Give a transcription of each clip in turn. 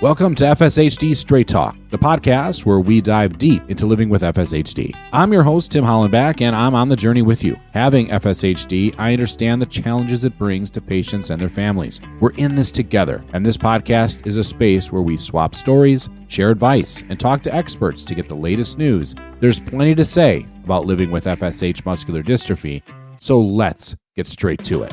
Welcome to FSHD Straight Talk, the podcast where we dive deep into living with FSHD. I'm your host, Tim Hollenback, and I'm on the journey with you. Having FSHD, I understand the challenges it brings to patients and their families. We're in this together, and this podcast is a space where we swap stories, share advice, and talk to experts to get the latest news. There's plenty to say about living with FSH muscular dystrophy, so let's get straight to it.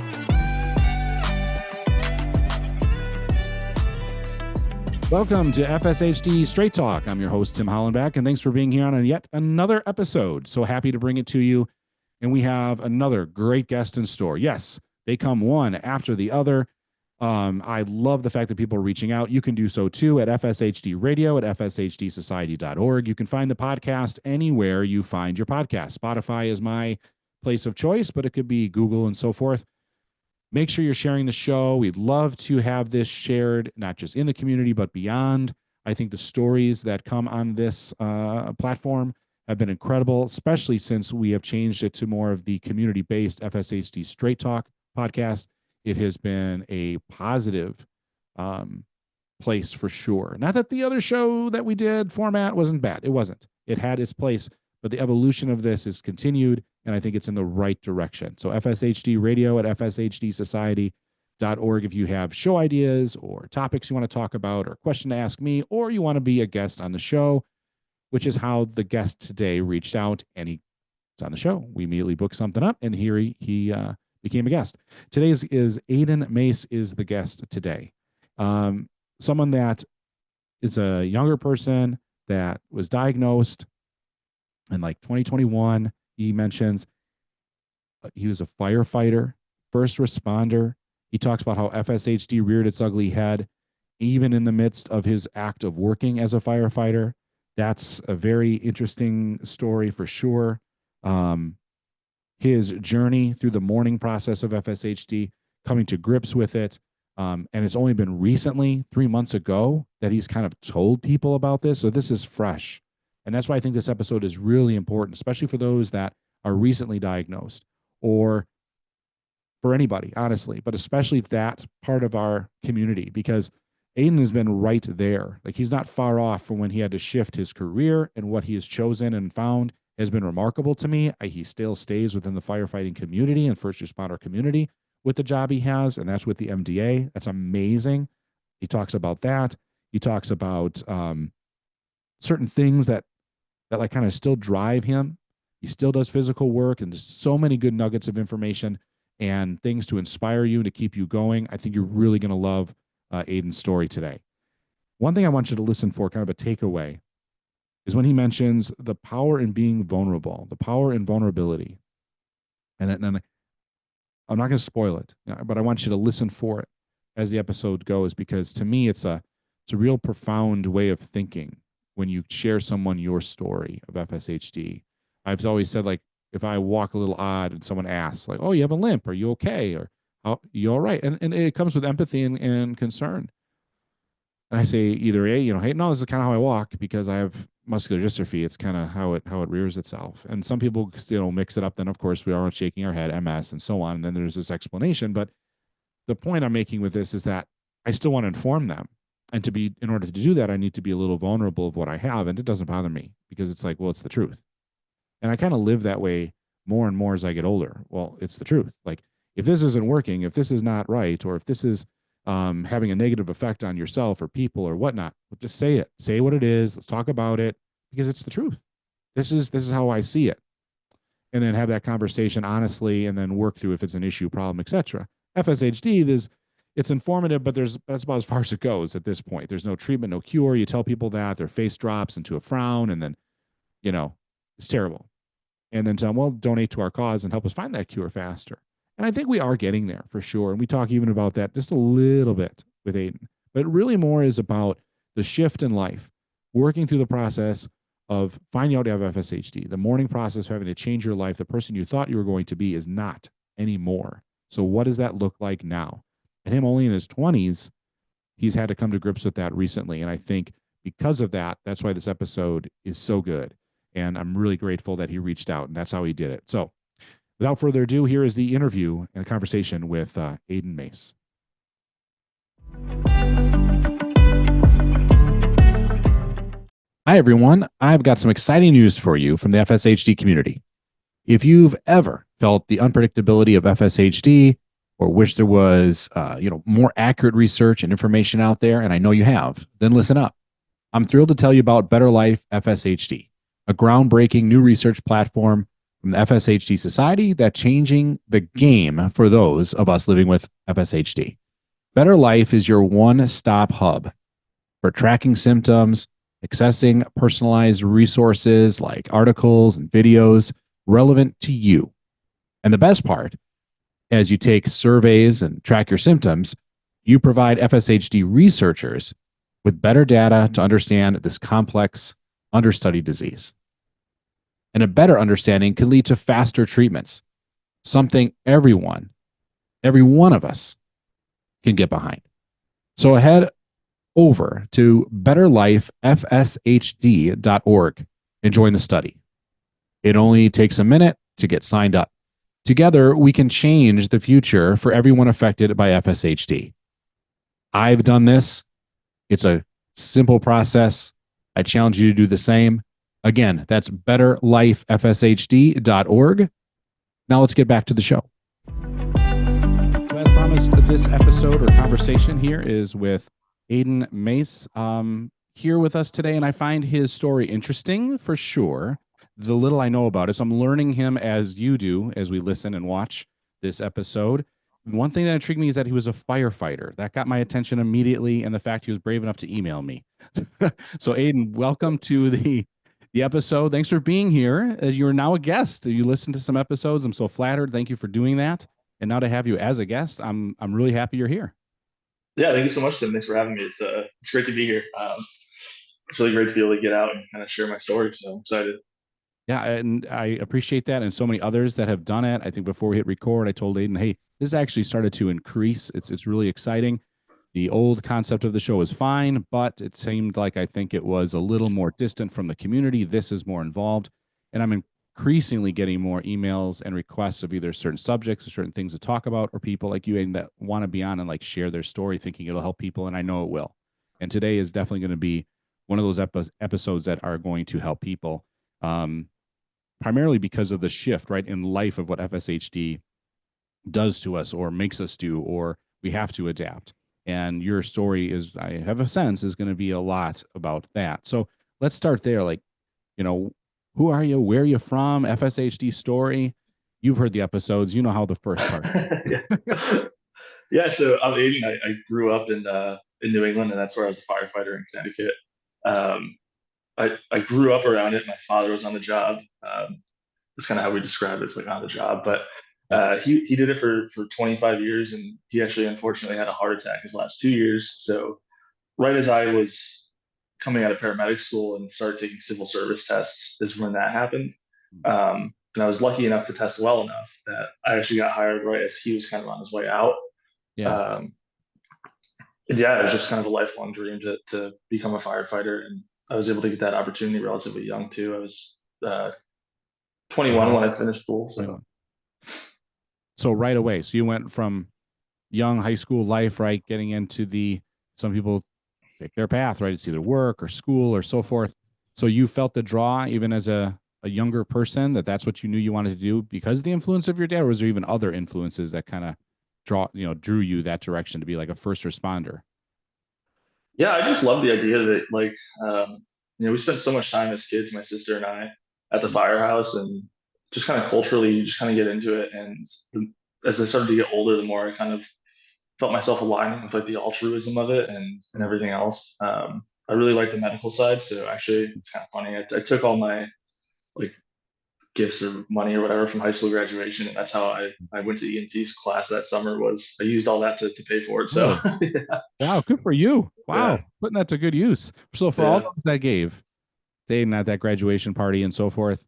Welcome to FSHD Straight Talk. I'm your host, Tim Hollenback, and thanks for being here on yet another episode. So happy to bring it to you. And we have another great guest in store. Yes, they come one after the other. I love the fact that people are reaching out. You can do so too at FSHD Radio at FSHDsociety.org. You can find the podcast anywhere you find your podcast. Spotify is my place of choice, but it could be Google and so forth. Make sure you're sharing the show. We'd love to have this shared, not just in the community, but beyond. I think the stories that come on this platform have been incredible, especially since we have changed it to more of the community-based FSHD Straight Talk podcast. It has been a positive place for sure. Not that the other show that we did format wasn't bad. It wasn't. It had its place, but the evolution of this is continued, and I think it's in the right direction. So FSHD Radio at FSHDsociety.org if you have show ideas or topics you want to talk about or a question to ask me, or you want to be a guest on the show, which is how the guest today reached out, and he's on the show. We immediately booked something up, and here he became a guest. Today's is Aidan Mace is the guest today. Someone that is a younger person that was diagnosed in like 2021. He mentions he was a firefighter, first responder. He talks about how FSHD reared its ugly head, even in the midst of his act of working as a firefighter. That's a very interesting story for sure. His journey through the mourning process of FSHD, coming to grips with it. And it's only been recently, 3 months ago, that he's kind of told people about this. So this is fresh. And that's why I think this episode is really important, especially for those that are recently diagnosed, or for anybody, honestly, but especially that part of our community, because Aidan has been right there. Like, he's not far off from when he had to shift his career, and what he has chosen and found has been remarkable to me. He still stays within the firefighting community and first responder community with the job he has, and that's with the MDA. That's amazing. He talks about that. He talks about certain things that like kind of still drive him. He still does physical work, and there's so many good nuggets of information and things to inspire you and to keep you going. I think you're really going to love Aidan's story today. One thing I want you to listen for, kind of a takeaway, is when he mentions the power in being vulnerable, the power in vulnerability. And then I'm not going to spoil it, but I want you to listen for it as the episode goes, because to me, it's a real profound way of thinking when you share someone your story of FSHD. I've always said, like, if I walk a little odd and someone asks, like, oh, you have a limp, are you okay? Or, oh, you all right? And it comes with empathy and concern. And I say either A, hey, no, this is kind of how I walk because I have muscular dystrophy. It's kind of how it rears itself. And some people, mix it up. Then, of course, we are shaking our head, MS, and so on. And then there's this explanation. But the point I'm making with this is that I still want to inform them. And in order to do that, I need to be a little vulnerable of what I have. And it doesn't bother me because it's like, well, it's the truth. And I kind of live that way more and more as I get older. Well, it's the truth. Like, if this isn't working, if this is not right, or if this is having a negative effect on yourself or people or whatnot, just say it. Say what it is. Let's talk about it, because it's the truth. This is how I see it. And then have that conversation honestly, and then work through if it's an issue, problem, etc. FSHD, it's informative, but that's about as far as it goes at this point. There's no treatment, no cure. You tell people that, their face drops into a frown, and then, it's terrible. And then tell them, well, donate to our cause and help us find that cure faster. And I think we are getting there for sure. And we talk even about that just a little bit with Aidan. But really more is about the shift in life, working through the process of finding out you have FSHD, the mourning process of having to change your life. The person you thought you were going to be is not anymore. So what does that look like now? And him only in his 20s, he's had to come to grips with that recently. And I think because of that, that's why this episode is so good. And I'm really grateful that he reached out, and that's how he did it. So without further ado, here is the interview and conversation with Aidan Mace. Hi, everyone. I've got some exciting news for you from the FSHD community. If you've ever felt the unpredictability of FSHD or wish there was, more accurate research and information out there, and I know you have, then listen up. I'm thrilled to tell you about Better Life FSHD, a groundbreaking new research platform from the FSHD Society that's changing the game for those of us living with FSHD. Better Life is your one-stop hub for tracking symptoms, accessing personalized resources like articles and videos relevant to you. And the best part, as you take surveys and track your symptoms, you provide FSHD researchers with better data to understand this complex, understudied disease. And a better understanding can lead to faster treatments, something every one of us can get behind. So head over to betterlifefshd.org and join the study. It only takes a minute to get signed up. Together, we can change the future for everyone affected by FSHD. I've done this. It's a simple process. I challenge you to do the same. Again, that's betterlifefshd.org. Now let's get back to the show. So as promised, this episode or conversation here is with Aidan Mace here with us today, and I find his story interesting for sure. The little I know about it, so I'm learning him as you do as we listen and watch this episode. And one thing that intrigued me is that he was a firefighter. That got my attention immediately, and the fact he was brave enough to email me. So Aidan, welcome to the episode. Thanks for being here. You're now a guest. You listened to some episodes. I'm so flattered. Thank you for doing that. And now to have you as a guest, I'm really happy you're here. Yeah, thank you so much, Tim. Thanks for having me. It's great to be here. It's really great to be able to get out and kind of share my story. So I'm excited. Yeah, and I appreciate that, and so many others that have done it. I think before we hit record, I told Aidan, "Hey, this actually started to increase. It's really exciting. The old concept of the show is fine, but it seemed like I think it was a little more distant from the community. This is more involved, and I'm increasingly getting more emails and requests of either certain subjects or certain things to talk about, or people like you, Aidan, that want to be on and like share their story, thinking it'll help people, and I know it will. And today is definitely going to be one of those episodes that are going to help people." Primarily because of the shift, right, in life of what FSHD does to us or makes us do, or we have to adapt. And your story is, I have a sense, is going to be a lot about that. So let's start there. Like, who are you? Where are you from? FSHD story. You've heard the episodes. You know how the first part. Yeah. Yeah. So I'm Aiden. I grew up in New England, and that's where I was a firefighter in Connecticut. Um, I grew up around it. My father was on the job. That's kind of how we describe it. It's like on the job, but Yep. he did it for 25 years, and he actually unfortunately had a heart attack his last 2 years. So right as I was coming out of paramedic school and started taking civil service tests is when that happened. And I was lucky enough to test well enough that I actually got hired right as he was kind of on his way out. Yeah. Um, and yeah, it was just kind of a lifelong dream to become a firefighter. And I was able to get that opportunity relatively young too. I was 21 How? when I finished school. So 21. So right away. So you went from young high school life, right, getting into some people pick their path, right? It's either work or school or so forth. So you felt the draw even as a younger person that's what you knew you wanted to do because of the influence of your dad, or was there even other influences that kind of drew you that direction to be like a first responder? yeah, I just love the idea that we spent so much time as kids, my sister and I, at the firehouse, and just kind of culturally, you just kind of get into it. And as I started to get older, the more I kind of felt myself aligning with like the altruism of it and everything else. I really like the medical side, so actually, it's kind of funny. I took all my like gifts or money or whatever from high school graduation, and that's how I went to EMT's class that summer. Was I used all that to pay for it? So Oh, wow, good for you. yeah, Wow, putting that to good use. So for all yeah, those that gave, staying at that graduation party and so forth,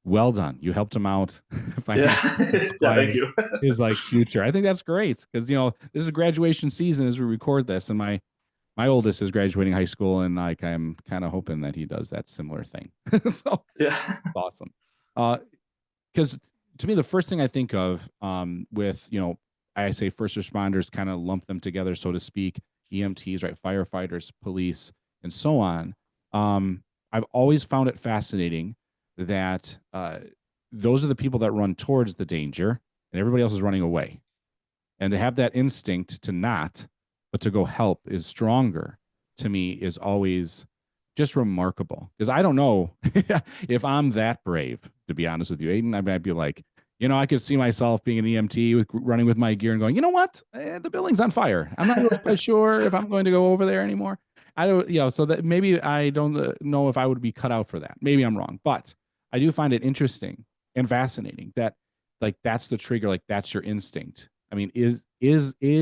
well done. You helped him out financially, yeah, yeah. Thank supplying you. his like future. I think that's great because this is graduation season as we record this, and my oldest is graduating high school, and like I'm kind of hoping that he does that similar thing. So Yeah. awesome. Because to me, the first thing I think of with I say first responders, kind of lump them together, so to speak. EMTs, right? Firefighters, police, and so on. Um, I've always found it fascinating that those are the people that run towards the danger and everybody else is running away. And to have that instinct to not, but to go help is stronger, to me is always just remarkable. Because I don't know if I'm that brave, to be honest with you, Aidan. I might be like, I could see myself being an EMT running with my gear and going, you know what? The building's on fire. I'm not really quite sure if I'm going to go over there anymore. I don't, so that maybe I don't know if I would be cut out for that. Maybe I'm wrong, but I do find it interesting and fascinating that like that's the trigger, like that's your instinct. I mean, is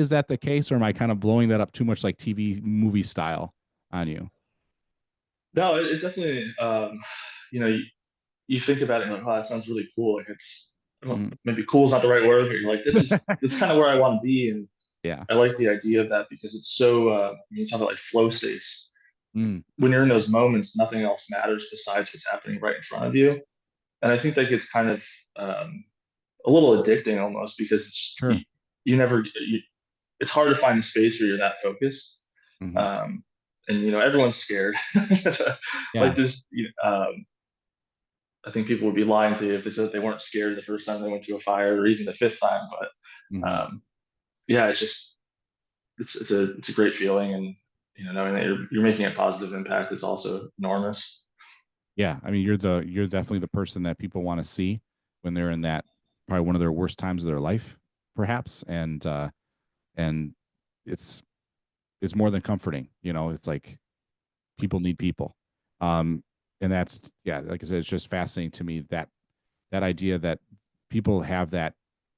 that the case, or am I kind of blowing that up too much, like TV movie style, on you? No, it's definitely, you know, you think about it and like, oh, that sounds really cool. Like I don't, Mm. maybe cool is not the right word, but you're like, it's kind of where I want to be. And Yeah. I like the idea of that because it's so, when you talk about like flow states, Mm. when you're in those moments, nothing else matters besides what's happening right in front of you. And I think that gets kind of a little addicting almost because Sure. you never, it's hard to find a space where you're that focused. Hmm. Um, and everyone's scared. Yeah. Like there's, I think people would be lying to you if they said they weren't scared the first time they went to a fire or even the fifth time. But Hmm. yeah, it's just it's a great feeling, and knowing that you're making a positive impact is also enormous. Yeah. I mean, you're definitely the person that people want to see when they're in that probably one of their worst times of their life, perhaps, and it's it's more than comforting. It's like people need people. Um, and that's, yeah, like I said, it's just fascinating to me that that idea that people have that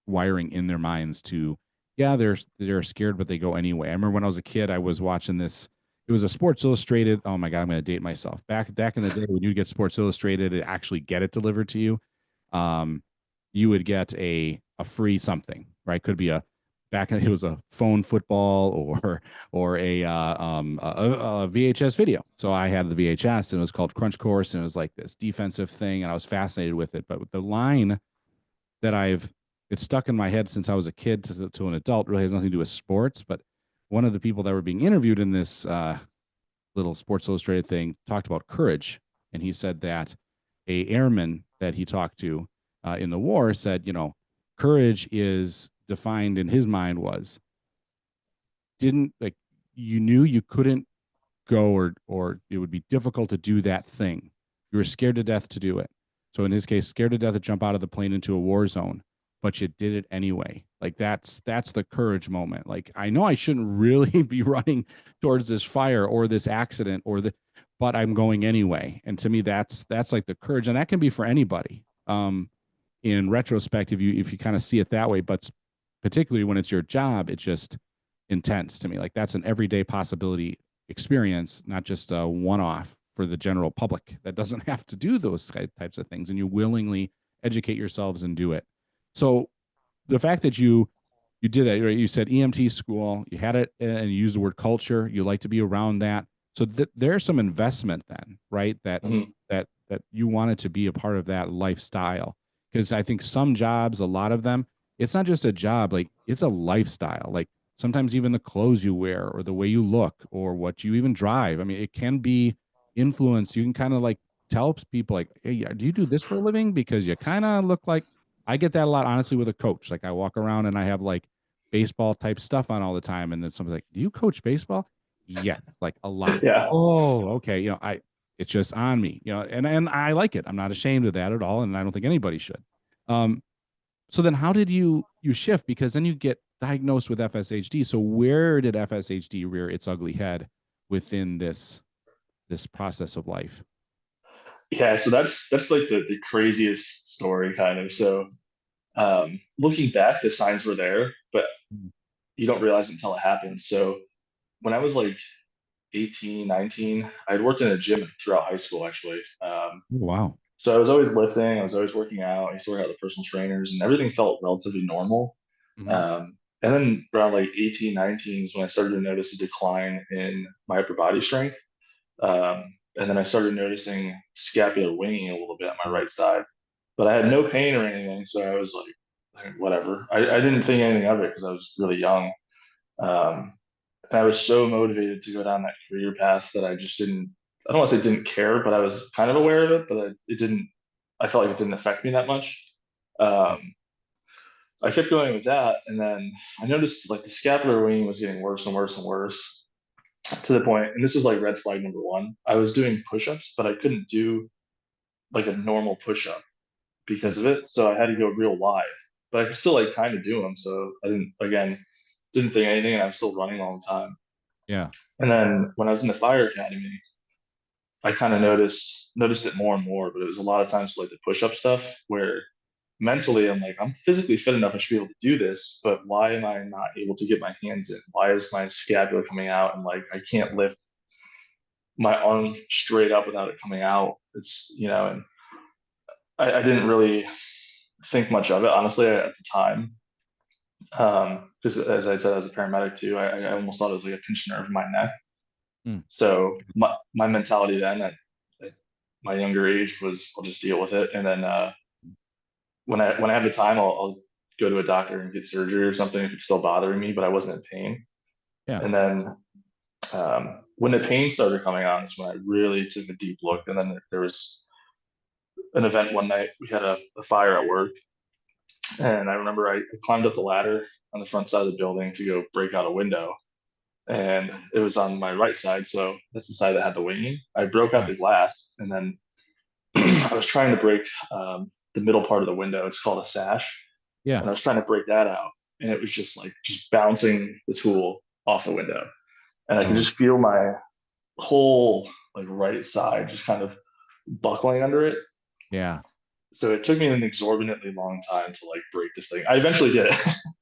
wiring in their minds to, yeah, they're scared, but they go anyway. I remember when I was a kid, I was watching this. It was a Sports Illustrated. Oh my God, I'm going to date myself. Back in the day when you get Sports Illustrated, and actually get it delivered to you. Um, you would get a free something, right? Could be a back it was a phone football or a VHS video. So I had the VHS and it was called Crunch Course and it was like this defensive thing and I was fascinated with it. But with the line that it's stuck in my head since I was a kid to an adult really has nothing to do with sports. But one of the people that were being interviewed in this little Sports Illustrated thing talked about courage, and he said that a airman that he talked to in the war said, courage is defined in his mind was didn't like you knew you couldn't go or it would be difficult to do that thing. You were scared to death to do it. So in his case, scared to death to jump out of the plane into a war zone, but you did it anyway. Like that's the courage moment. Like I know I shouldn't really be running towards this fire or this accident but I'm going anyway. And to me, that's like the courage, and that can be for anybody. In retrospect, if you kind of see it that way, but particularly when it's your job, it's just intense to me. Like that's an everyday possibility experience, not just a one off for the general public that doesn't have to do those types of things. And you willingly educate yourselves and do it. So the fact that you did that, right? You said EMT school, you had it and you used the word culture. You like to be around that. So there's some investment then, right? That Mhm. that you wanted to be a part of that lifestyle. Because I think some jobs, a lot of them, it's not just a job, like it's a lifestyle. Like sometimes even the clothes you wear or the way you look or what you even drive. I mean, it can be influenced. You can kind of like tell people like, hey, do you do this for a living? Because you kind of look like I get that a lot, honestly, with a coach. Like I walk around and I have like baseball type stuff on all the time. And then somebody's like, do you coach baseball? Yes, like a lot. Yeah. Oh, okay. It's just on me, and I like it. I'm not ashamed of that at all. And I don't think anybody should. Um, so then how did you shift? Because then you get diagnosed with FSHD. So where did FSHD rear its ugly head within this process of life? Yeah, so that's like the craziest story kind of. So looking back, the signs were there, but Mm. you don't realize it until it happens. So when I was like 18, 19, I'd worked in a gym throughout high school actually. Oh, wow. So I was always lifting, I was always working out. I used to work out with personal trainers, and everything felt relatively normal. Hmm. And then around like 18, 19 is when I started to notice a decline in my upper body strength. And then I started noticing scapular winging a little bit on my right side, but I had no pain or anything. So I was like whatever. I didn't think anything of it because I was really young. Um, and I was so motivated to go down that career path that I just didn't. I don't want to say didn't care, but I was kind of aware of it, but it didn't, I felt like it didn't affect me that much. Um, I kept going with that. And then I noticed like the scapular weaning was getting worse and worse and worse to the point, and this is like red flag number one. I was doing push-ups, but I couldn't do like a normal push-up Mm. because of it. So I had to go real wide, but I could still like kind of do them. So I didn't, again, didn't think anything, and I was still running all the time. Yeah. And then when I was in the fire academy, I kind of noticed it more and more, but it was a lot of times like the push-up stuff where mentally I'm like, I'm physically fit enough, I should be able to do this, but why am I not able to get my hands in? Why is my scapula coming out and like I can't lift my arm straight up without it coming out? It's, and I didn't really think much of it, honestly, at the time. Because as I said, as a paramedic too, I almost thought it was like a pinched nerve in my neck. Mm. So my mentality then at my younger age was I'll just deal with it. And then when I have the time, I'll go to a doctor and get surgery or something if it's still bothering me, but I wasn't in pain. Yeah. And then when the pain started coming on is when I really took a deep look. And then there was an event one night. We had a fire at work, and I remember I climbed up the ladder on the front side of the building to go break out a window, and it was on my right side, so that's the side that had the winging. I broke out Yeah. the glass, and then I was trying to break the middle part of the window. It's called a sash, Yeah. and I was trying to break that out, and it was just bouncing the tool off the window, and I could Oh, just feel my whole like right side just kind of buckling under it. yeah. So it took me an exorbitantly long time to like break this thing. I eventually did it,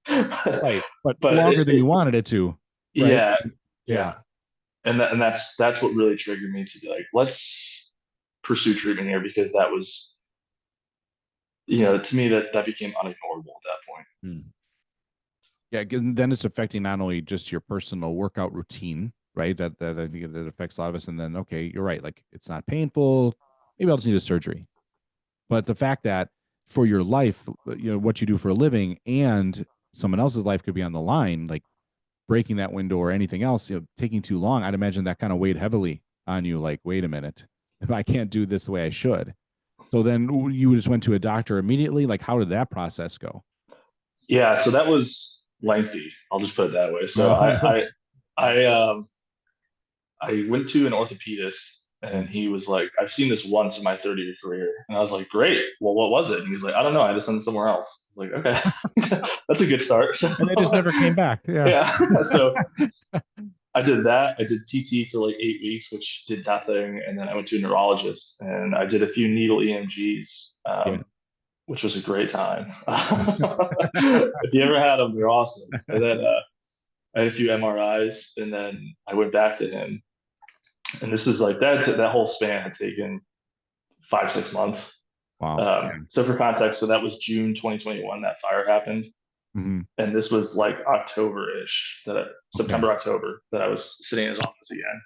but, Right. But but longer than you wanted it to, right? yeah, Yeah. yeah, and that's what really triggered me to be like, let's pursue treatment here because that was, to me that became unignorable at that point. Mm. Yeah. Then it's affecting not only just your personal workout routine, right? That I think that affects a lot of us. And then, okay, you're right. Like it's not painful. Maybe I'll just need a surgery. But the fact that for your life, what you do for a living and someone else's life could be on the line, like breaking that window or anything else, taking too long, I'd imagine that kind of weighed heavily on you. Like, wait a minute, if I can't do this the way I should. So then you just went to a doctor immediately. Like, how did that process go? Yeah, so that was lengthy. I'll just put it that way. So Oh, I I went to an orthopedist and he was like, I've seen this once in my 30-year career. And I was like, great. Well, what was it? And he's like, I don't know. I just sent it somewhere else. I was like, okay, that's a good start. So, and they just never came back. Yeah. yeah. So I did that. I did PT for like 8 weeks, which did nothing. And then I went to a neurologist and I did a few needle EMGs, Yeah. which was a great time. If you ever had them, they're awesome. And then I had a few MRIs and then I went back to him, and this is like that whole span had taken 5 6 months. Wow. Yeah. So for context, so that was June 2021 that fire happened, Mm-hmm. and this was like October-ish, Okay. September October that I was sitting in his office again.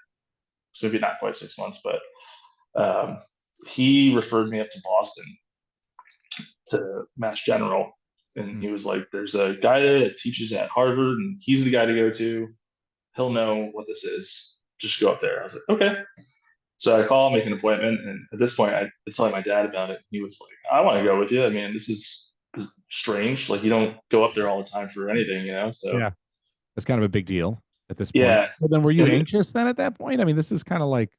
So maybe not quite 6 months, but um, he referred me up to Boston to Mass General, and he was like, "There's a guy there that teaches at Harvard, and he's the guy to go to. He'll know what this is. Just go up there." I was like, "Okay." So I call, make an appointment, and at this point, I was telling my dad about it. He was like, "I want to go with you. I mean, this is strange. Like, you don't go up there all the time for anything. So Yeah. That's kind of a big deal at this point. yeah, But then were you and anxious then at that point? I mean, this is kind of like,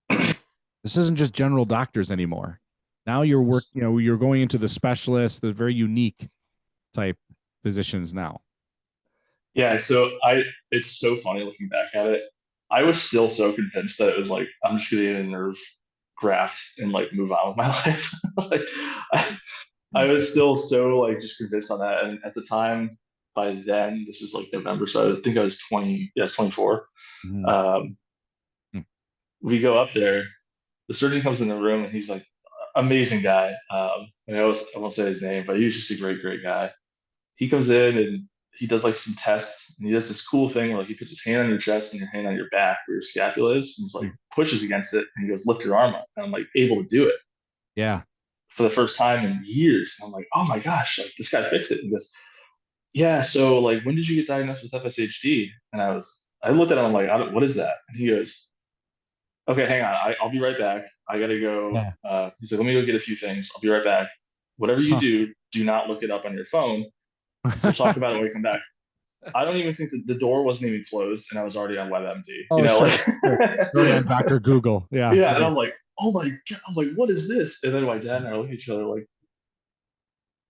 this isn't just general doctors anymore. Now you're going into the specialists, the very unique type physicians now. yeah. It's so funny looking back at it. I was still so convinced that it was like I'm just gonna get a nerve graft and like move on with my life. Like, I was still so like just convinced on that. And at the time, by then, this is like November, so I think I was 20. Yes, 24. Mhm. Um, we go up there. The surgeon comes in the room, and he's like, amazing guy. And I won't say his name, but he was just a great guy. He comes in and he does like some tests, and he does this cool thing where like he puts his hand on your chest and your hand on your back where your scapula is, and he's like pushes against it, and he goes, lift your arm up, and I'm like able to do it Yeah. for the first time in years. And I'm like, oh my gosh, like this guy fixed it. And he goes, yeah. So like, when did you get diagnosed with FSHD? And I looked at him, I'm like, what is that? And he goes, okay, hang on. I'll be right back. I gotta go. Yeah. He's like, let me go get a few things. I'll be right back. Whatever you Huh. do, do not look it up on your phone. We'll talk about it when we come back. I don't even think that the door wasn't even closed, and I was already on WebMD. You Oh, know, sure, like sure. You're already on Dr. Google. Yeah, yeah. And right. I'm like, oh my god. I'm like, what is this? And then my dad and I look at each other like,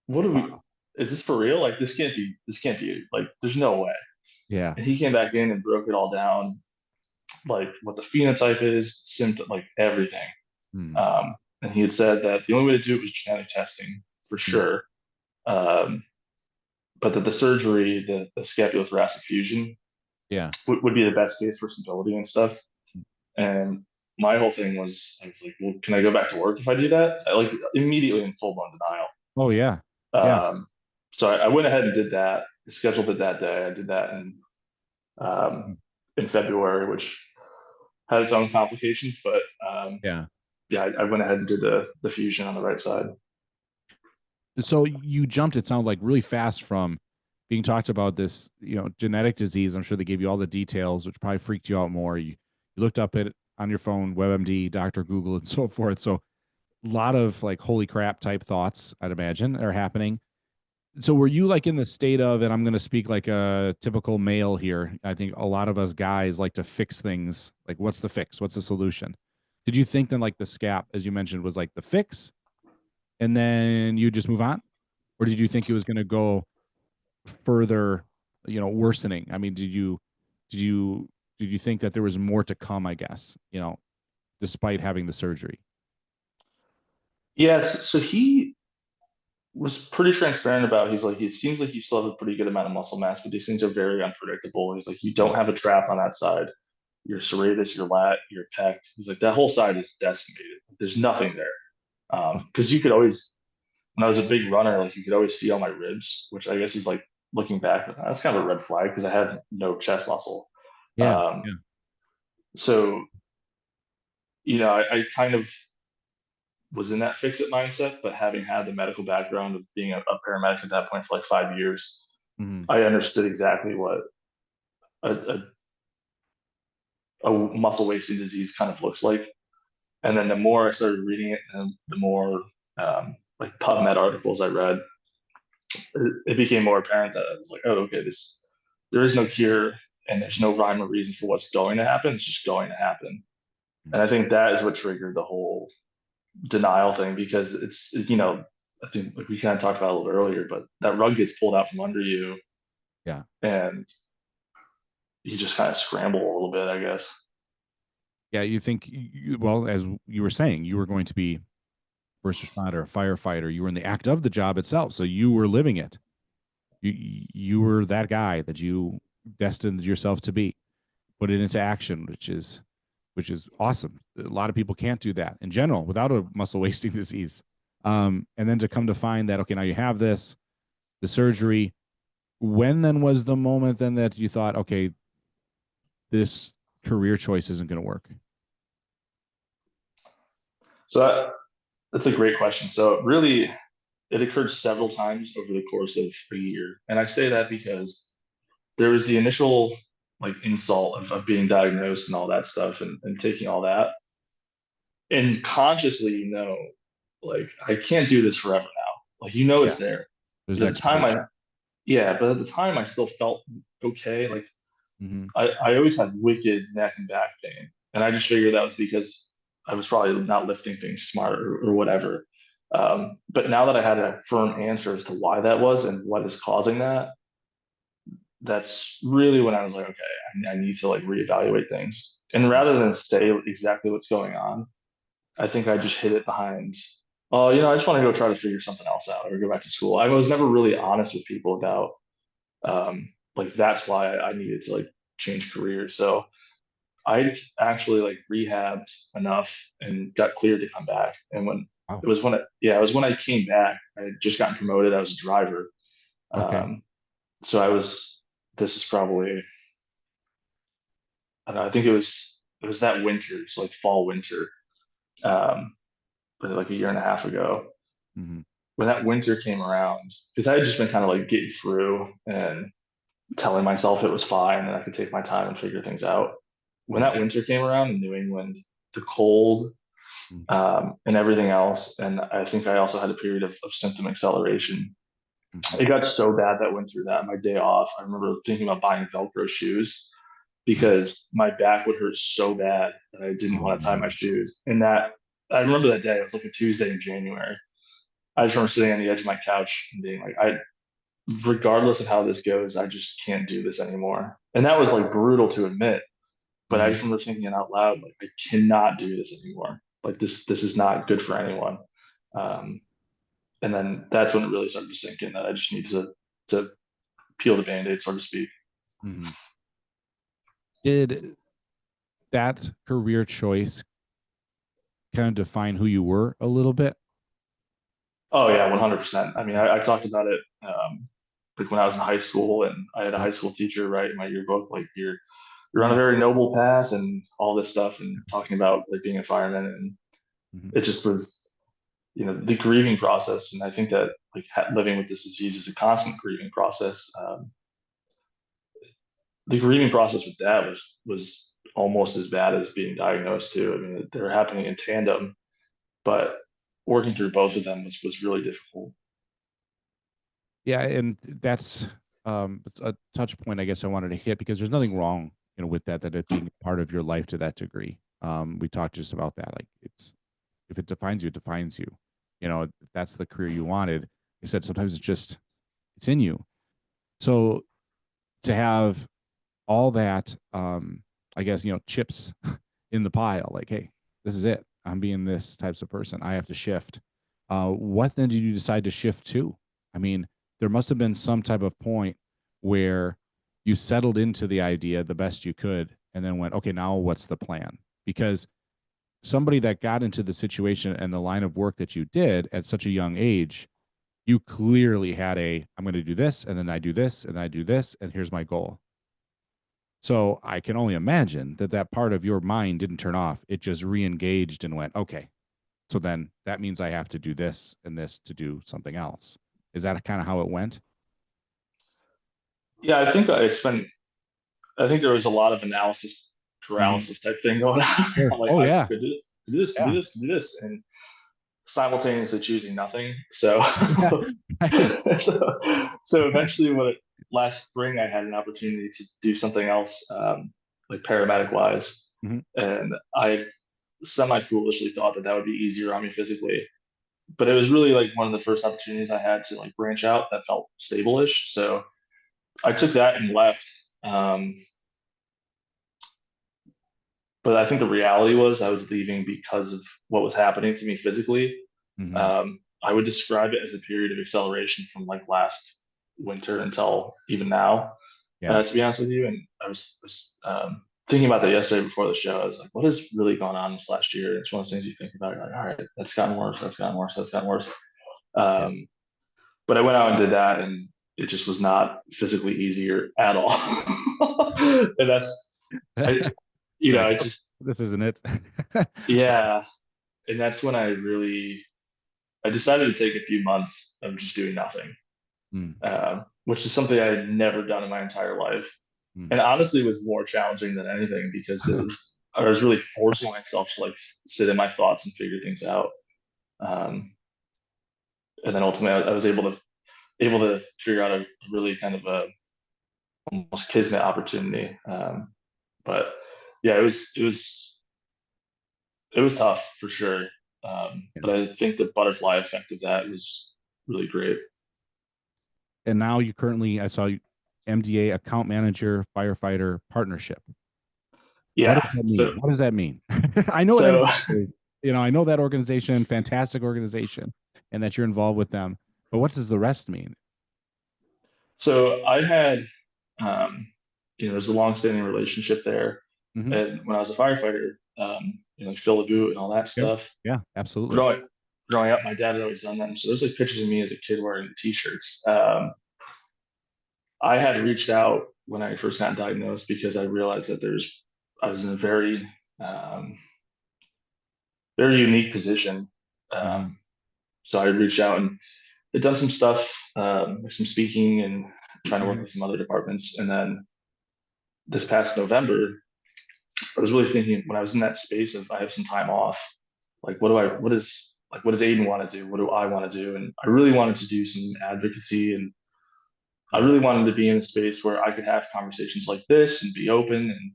what are we? Wow. Is this for real? Like, this can't be. This can't be. Like, there's no way. Yeah. And he came back in and broke it all down, like what the phenotype is, symptom, like everything. Hmm. Um, and he had said that the only way to do it was genetic testing for Hmm. sure. Um, but that the surgery, the scapulothoracic fusion, Yeah. would be the best case for stability and stuff. And my whole thing was, I was like, well, can I go back to work if I do that? I like immediately in full blown denial. Oh, yeah. Yeah. Um, so I went ahead and did that, scheduled it that day. I did that Hmm. in February, which had its own complications, but Yeah. yeah, I went ahead and did the fusion on the right side. So you jumped, it sounded like really fast from being talked about this, genetic disease. I'm sure they gave you all the details, which probably freaked you out more. You looked up it on your phone, WebMD, Dr. Google, and so forth. So a lot of like holy crap type thoughts, I'd imagine, are happening. So were you like in the state of, and I'm going to speak like a typical male here. I think a lot of us guys like to fix things. Like, what's the fix? What's the solution? Did you think then like the scap, as you mentioned, was like the fix, and then you just move on? Or did you think it was going to go further, worsening? I mean, did you, did you think that there was more to come, I guess, despite having the surgery? Yes, so he was pretty transparent about. He's like, it seems like you still have a pretty good amount of muscle mass, but these things are very unpredictable. He's like, you Mm. don't have a trap on that side. Your serratus, your lat, your pec. He's like, that whole side is decimated. There's nothing there. Because you could always, when I was a big runner, like you could always see all my ribs, which I guess is like looking back, that's kind of a red flag because I had no chest muscle. Yeah. Um, Yeah. so I kind of was in that fix it mindset, but having had the medical background of being a paramedic at that point for like 5 years, Mhm. I understood exactly what a muscle wasting disease kind of looks like. And then the more I started reading it, and the more like PubMed articles I read, it became more apparent that I was like, oh, okay, there is no cure, and there's no rhyme or reason for what's going to happen. It's just going to happen. And Mhm. I think that is what triggered the whole denial thing because I think like we kind of talked about a little earlier, but that rug gets pulled out from under you Yeah. and you just kind of scramble a little bit, I guess. Yeah. You think, well, as you were saying, you were going to be first responder, a firefighter. You were in the act of the job itself. So you were living it. You were that guy that you destined yourself to be. Put it into action, which is awesome. A lot of people can't do that in general without a muscle wasting disease. And then to come to find that, okay, now you have this, the surgery. When then was the moment then that you thought, okay, this career choice isn't going to work? So that's a great question. So really, it occurred several times over the course of a year, and I say that because there was the initial like insult of being diagnosed and all that stuff and taking all that, and consciously, like I can't do this forever now. Like Yeah. it's there, There's but at the time, expiration. I still felt okay. Like Mm-hmm. I always had wicked neck and back pain. And I just figured that was because I was probably not lifting things smart or whatever. But now that I had a firm answer as to why that was and what is causing that, that's really when I was like, okay, I need to like reevaluate things. And rather than say exactly what's going on, I think I just hid it behind, oh, I just want to go try to figure something else out or go back to school. I was never really honest with people about like that's why I needed to like change careers. So I actually like rehabbed enough and got cleared to come back. And Wow. it was when I came back. I had just gotten promoted. I was a driver. Okay. Um, so I was. This is probably. I don't know, I think it was that winter, so like fall winter, um, like a year and a half ago. Mm-hmm. When that winter came around, because I had just been kind of like getting through and telling myself it was fine and I could take my time and figure things out. When Mm-hmm. that winter came around in New England, the cold, Mhm. and everything else. And I think I also had a period of symptom acceleration. Mhm. It got so bad that I went through that. My day off, I remember thinking about buying Velcro shoes because my back would hurt so bad that I didn't Oh want to tie my man. shoes. And that I remember that day. It was like a Tuesday in January. I just remember sitting on the edge of my couch and being like, regardless of how this goes, I just can't do this anymore. And that was like brutal to admit, but I Mhm. just remember thinking it out loud, like I cannot do this anymore. Like this is not good for anyone. Um, and then that's when it really started to sink in that I just need to peel the band-aid, so to speak. Mhm. Did that career choice kind of define who you were a little bit? Oh yeah, 100%. I mean, I talked about it like when I was in high school, and I had a Yep. high school teacher write in my yearbook like you're on a very noble path and all this stuff, and talking about like being a fireman, and Mhm. it just was, the grieving process. And I think that like living with this disease is a constant grieving process. The grieving process with that was almost as bad as being diagnosed too. I mean, they're happening in tandem, but working through both of them was really difficult. Yeah, and that's it's a touch point I guess I wanted to hit because there's nothing wrong, with that it being part of your life to that degree. We talked just about that. Like it's if it defines you, it defines you. If that's the career you wanted. I said sometimes it's in you. So to have all that, I guess, chips in the pile, like, hey, this is it. I'm being this types of person. I have to shift. What then did you decide to shift to? I mean, there must have been some type of point where you settled into the idea the best you could and then went, okay, now what's the plan? Because somebody that got into the situation and the line of work that you did at such a young age, you clearly had I'm going to do this and then I do this and I do this and here's my goal. So I can only imagine that part of your mind didn't turn off. It just re-engaged and went, okay, so then that means I have to do this and this to do something else. Is that kind of how it went? Yeah, I think there was a lot of analysis Mhm. paralysis type thing going on. Sure. I'm like, Oh I yeah. could do this, could do this, could do Yeah. this, could do this, and simultaneously choosing nothing. So, Yeah. Right. so eventually, last spring, I had an opportunity to do something else, like paramedic wise, Mhm. and I semi foolishly thought that would be easier on me physically. But it was really like one of the first opportunities I had to like branch out that felt stable-ish. So I took that and left. Um, but I think the reality was I was leaving because of what was happening to me physically. Mhm. I would describe it as a period of acceleration from like last winter until even now, Yeah. to be honest with you. And I was thinking about that yesterday before the show. I was like, what has really gone on this last year? It's one of those things you think about. You're like, all right, that's gotten worse. That's gotten worse. That's gotten worse. Yeah. Um, but I went out and did that, and it just was not physically easier at all. And I, You're like, I "Oh, just, this isn't it." yeah. And that's when I decided to take a few months of just doing nothing, Mm, which is something I had never done in my entire life. mm. And honestly, it was more challenging than anything because I was really forcing myself to like sit in my thoughts and figure things out. Um, and then ultimately, I was able to figure out a really kind of a almost kismet opportunity. But yeah, it was tough for sure. Yeah. But I think the butterfly effect of that was really great. And now you currently, I saw you, MDA account manager, firefighter partnership. What does Yeah. that mean? So What does that mean? I know what so MDA is. I know that organization, fantastic organization, and that you're involved with them. But what does the rest mean? so I had there's a long-standing relationship there. Hmm. And when I was a firefighter, like fill the boot and all that Yeah. stuff. Yeah, absolutely. Growing up, my dad had always done that. And so there's like pictures of me as a kid wearing the t-shirts. I had reached out when I first got diagnosed because I realized that I was in a um, very unique position. Hmm. So I reached out and had done some stuff, like some speaking and trying to work Hmm. with some other departments. And then this past November, I was really thinking when I was in that space of I have some time off, like what does Aiden want to do? What do I want to do? And I really wanted to do some advocacy, and I really wanted to be in a space where I could have conversations like this and be open and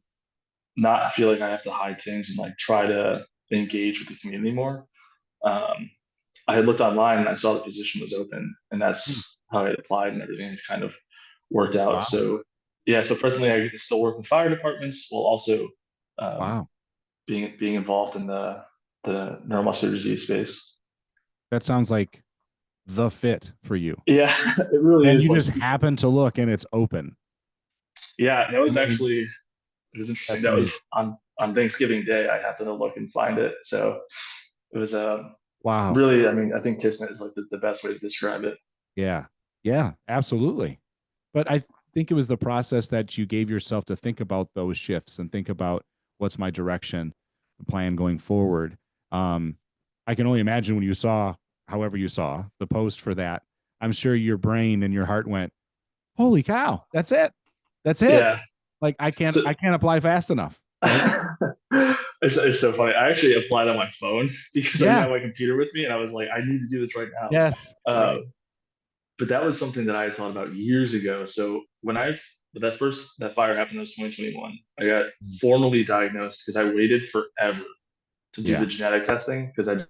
not feel like I have to hide things and like try to engage with the community more. Um, I had looked online and I saw the position was open, and Hmm. that's how I applied, and everything had kind of worked out. Wow. So yeah, so presently I still work with fire departments while also um, Wow. being involved in the neuromuscular disease space. That sounds like the fit for you. Yeah, it really And is you like just super. happen to look and it's open. Yeah, that I was mean, actually it was interesting. that's That was amazing. on Thanksgiving Day. I happened to look and find it. So it was Wow. really. I mean, I think Kismet is like the best way to describe it. Yeah. Yeah, absolutely. But I think it was the process that you gave yourself to think about those shifts and think about what's my direction, the plan going forward. Um, I can only imagine when you saw, however you saw the post for that, I'm sure your brain and your heart went, "Holy cow, that's it. That's it." Yeah. Like So I can't apply fast enough, right? it's so funny. I actually applied on my phone because I didn't Yeah. have my computer with me, and I was like, I need to do this right now. Yes. Uh, Right. but that was something that I had thought about years ago. So that fire happened, that was 2021. I got formally diagnosed because I waited forever to do Yeah. the genetic testing because I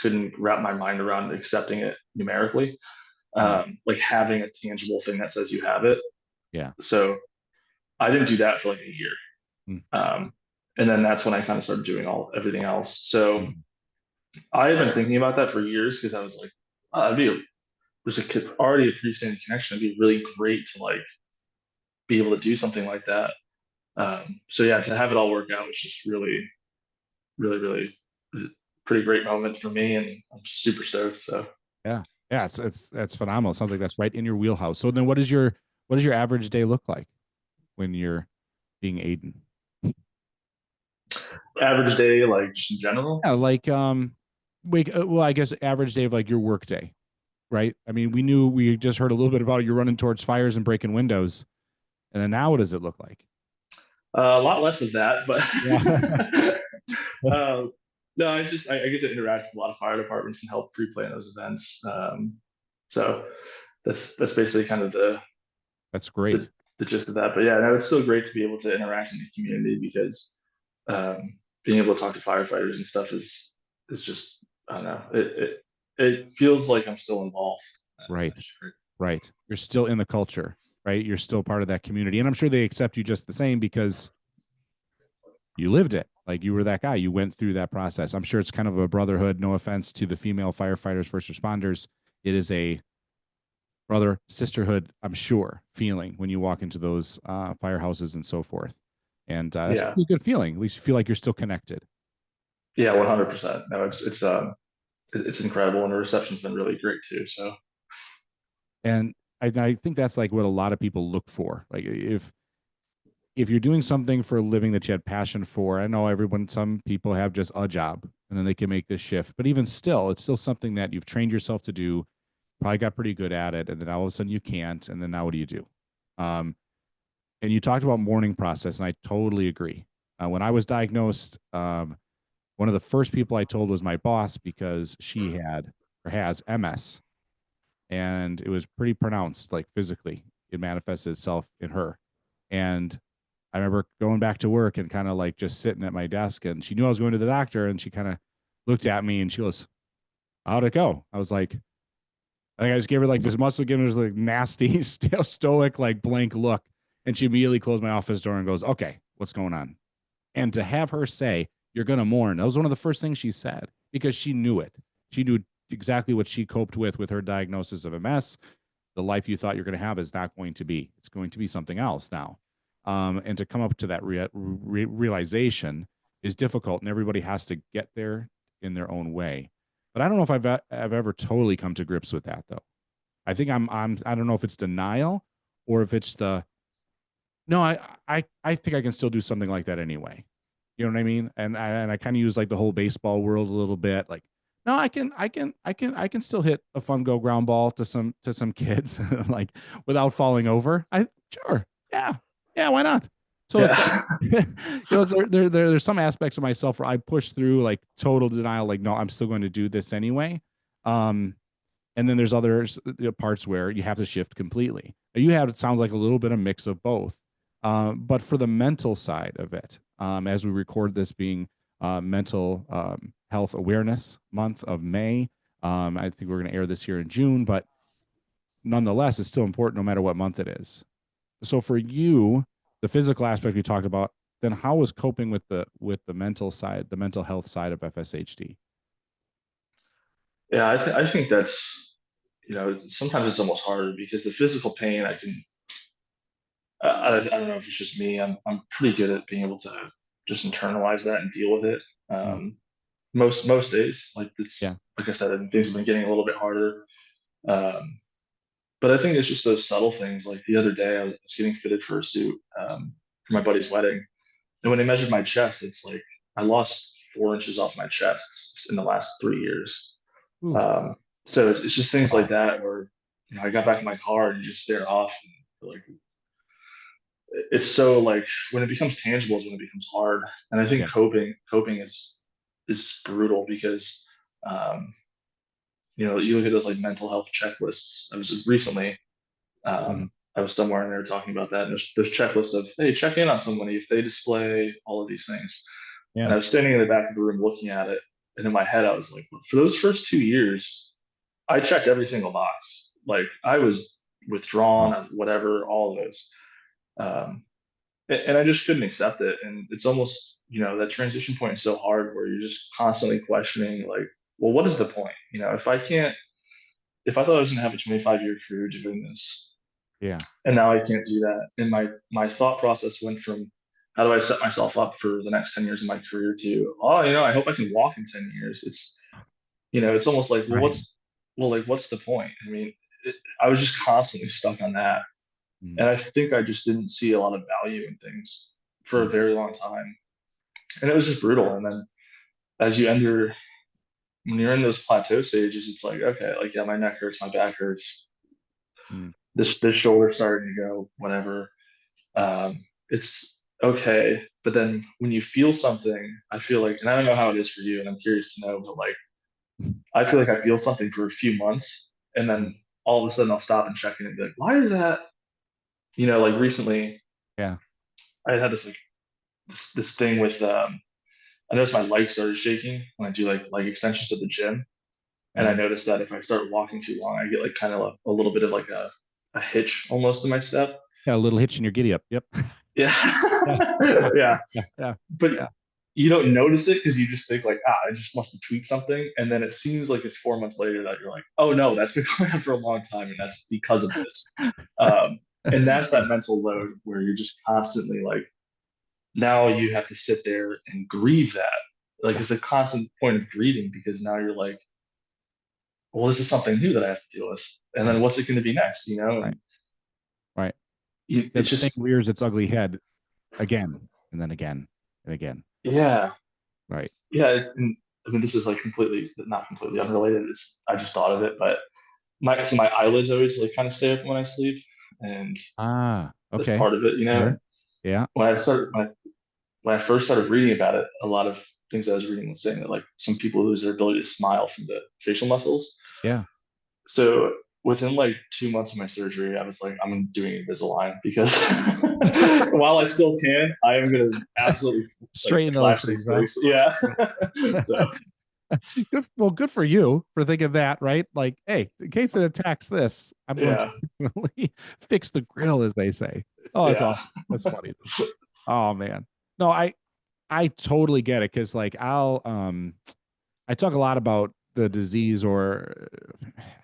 couldn't wrap my mind around accepting it numerically, Mm. like having a tangible thing that says you have it. Yeah. So I didn't do that for like a year. Mm. Um, and then that's when I kind of started doing everything else. So Mm. I had been thinking about that for years because I was like, it'd be already a pre-standing connection. It'd be really great to like be able to do something like that. So yeah, to have it all work out was just really, really, really pretty great moment for me, and I'm super stoked. So Yeah. Yeah. It's that's phenomenal. It sounds like that's right in your wheelhouse. So then what does your average day look like when you're being Aiden? average day, like just in general. Yeah, like well, I guess average day of like your work day, right? I mean, we just heard a little bit about you running towards fires and breaking windows, and then now what does it look like? A lot less of that, but Yeah. no, I get to interact with a lot of fire departments and help pre-plan those events. So that's basically kind of That's the great. the gist of that. But yeah, no, it's still great to be able to interact in the community because being able to talk to firefighters and stuff is just I don't know it feels like I'm still involved. Right. That's great. Right. You're still in the culture, right? You're still part of that community. And I'm sure they accept you just the same because you lived it. Like you were that guy. You went through that process. I'm sure it's kind of a brotherhood. No offense to the female firefighters, first responders. It is a brother sisterhood, I'm sure, feeling when you walk into those firehouses and so forth. And that's Yeah, a good feeling. At least you feel like you're still connected. yeah, 100%. No, it's incredible, and the reception's been really great too. So And I think that's like what a lot of people look for. Like if you're doing something for a living that you had passion for, I know some people have just a job and then they can make this shift. But even still, it's still something that you've trained yourself to do, probably got pretty good at it, and then all of a sudden you can't. And then now what do you do? Um, and you talked about mourning process, and I totally agree. When I was diagnosed, one of the first people I told was my boss because she had or has MS, and it was pretty pronounced, like physically, it manifested itself in her. And I remember going back to work and kind of like just sitting at my desk, and she knew I was going to the doctor, and she kind of looked at me and she goes, "How'd it go?" I was like, I think I just gave her like this must have given her this like nasty, stoic, like blank look. And she immediately closed my office door and goes, "Okay, what's going on?" And to have her say, "You're going to mourn," that was one of the first things she said because she knew it. She knew exactly what she coped with her diagnosis of MS. The life you thought you're going to have is not going to be. It's going to be something else now. And to come up to that realization is difficult, and everybody has to get there in their own way. But I don't know if I've ever totally come to grips with that though. I think I don't know if it's denial or if it's the no. I think I can still do something like that anyway. You know what I mean? And I kind of use like the whole baseball world a little bit. Like, no, I can still hit a fun go ground ball to some kids like without falling over. I sure, yeah, yeah, why not? So it's like, Yeah. there's some aspects of myself where I push through like total denial, like, no, I'm still going to do this anyway. Um, and then there's others parts where you have to shift completely. You have, it sounds like a little bit of mix of both. But for the mental side of it, as we record this being mental health awareness month of May, I think we're going to air this here in June, but nonetheless, it's still important no matter what month it is. So for you, the physical aspect we talked about, then how was coping with the mental side, the mental health side of FSHD? Yeah, I think that's, sometimes it's almost harder because the physical pain I can, I don't know if it's just me. I'm pretty good at being able to just internalize that and deal with it. Mm, Most days, like yeah. it's like I said, things have been getting a little bit harder. Um, but I think it's just those subtle things. Like the other day, I was getting fitted for a suit for my buddy's wedding, and when they measured my chest, it's like I lost 4 inches off my chest in the last 3 years. Ooh, Um, so it's just things like wow. that where I got back in my car and you just stare off and like it's so like when it becomes tangible is when it becomes hard. And I think Yeah. coping is brutal because um, you look at those like mental health checklists. I was recently Mhm. I was somewhere and they were talking about that. And there's checklists of hey, check in on somebody if they display all of these things. And I Yeah. was standing in the back of the room looking at it, and in my head I was like, for those first 2 years, I checked every single box. Like I was Wow. withdrawn, whatever, all of those. Um, and I just couldn't accept it. And it's almost, that transition point is so hard where you're just constantly questioning, like, well, what is the point? If I thought I was going to have a 25-year career doing this, Yeah. and now I can't do that, and my thought process went from how do I set myself up for the next 10 years of my career to, oh, I hope I can walk in 10 years. It's almost like, well, Right. what's the point? I mean, I was just constantly stuck on that. Mm, And I think I just didn't see a lot of value in things for a mm, very long time. And it was just brutal. And then as when you're in those plateau stages, it's like, okay, like, yeah, my neck hurts, my back hurts, mm, this shoulder starting to go, whatever. It's okay. But then when you feel something, I feel like, and I don't know how it is for you, and I'm curious to know, but like, mm, I feel like I feel something for a few months, and mm. then all of a sudden I'll stop and check in and be like, why is that? Like recently Yeah. I had this like this thing with I noticed my legs started shaking when I do like leg extensions at the gym. And I Mm. noticed that if I start walking too long, I get like kind of a little bit of like a hitch almost in my step. Yeah. A little hitch in your giddy up. Yep. Yeah. Yeah. Yeah. Yeah. Yeah. Yeah. But Yeah. you don't notice it because you just think like, I just must have tweaked something. And then it seems like it's 4 months later that you're like, oh no, that's been going on for a long time. And that's because of this. Um, and that's that Yes. mental load Yes. where you're just constantly like, now you have to sit there and grieve that. Like Yeah. it's a constant point of grieving because now you're like, well, this is something new that I have to deal with. And then Yeah. what's it going to be next? Right. And Right. Yeah. it's The thing just, rears its ugly head again and then again and again. yeah, Right. yeah. And I mean, this is like completely, not completely unrelated. I just thought of it, but my eyelids always like kind of stay open when I sleep. And Ah. that's Okay. part of it, Fair. And Yeah. when I first started reading about it, a lot of things I was reading was saying that like some people lose their ability to smile from the facial muscles. Yeah. So within like 2 months of my surgery, I was like, I'm doing Invisalign because while I still can, I am gonna absolutely like Straighten those flash things, these huh? things. Yeah. So Good for you for thinking that, right? Like, hey, in case it attacks this, I'm going to yeah, definitely fix the grill, as they say. Oh, that's yeah. awesome. That's funny. Oh man. No, I totally get it because like I talk a lot about the disease or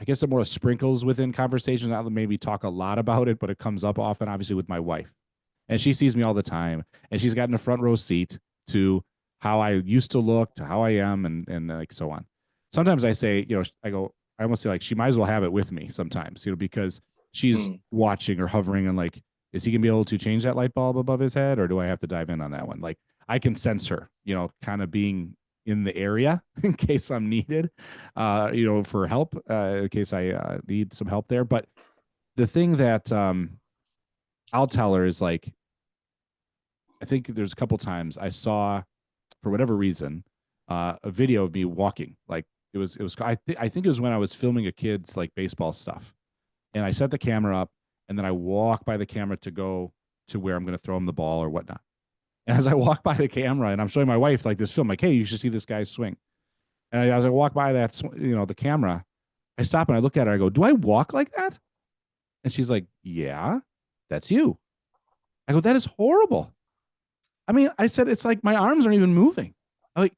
I guess it more sprinkles within conversations. Not maybe talk a lot about it, but it comes up often, obviously, with my wife. And she sees me all the time. And she's gotten a front row seat to how I used to look, to how I am, and like so on. Sometimes I say, I almost say like she might as well have it with me sometimes, because she's Mm, watching or hovering and like, is he gonna be able to change that light bulb above his head, or do I have to dive in on that one? Like I can sense her, kind of being in the area in case I'm needed, for help, in case I need some help there. But the thing that I'll tell her is like, I think there's a couple times I saw, for whatever reason, a video of me walking. Like I think it was when I was filming a kid's like baseball stuff, and I set the camera up, and then I walk by the camera to go to where I'm going to throw him the ball or whatnot. And as I walk by the camera, and I'm showing my wife like this film, like, hey, you should see this guy swing. And as I walk by that, the camera, I stop and I look at her. I go, do I walk like that? And she's like, yeah, that's you. I go, that is horrible. I mean, I said, it's like my arms aren't even moving. I'm like,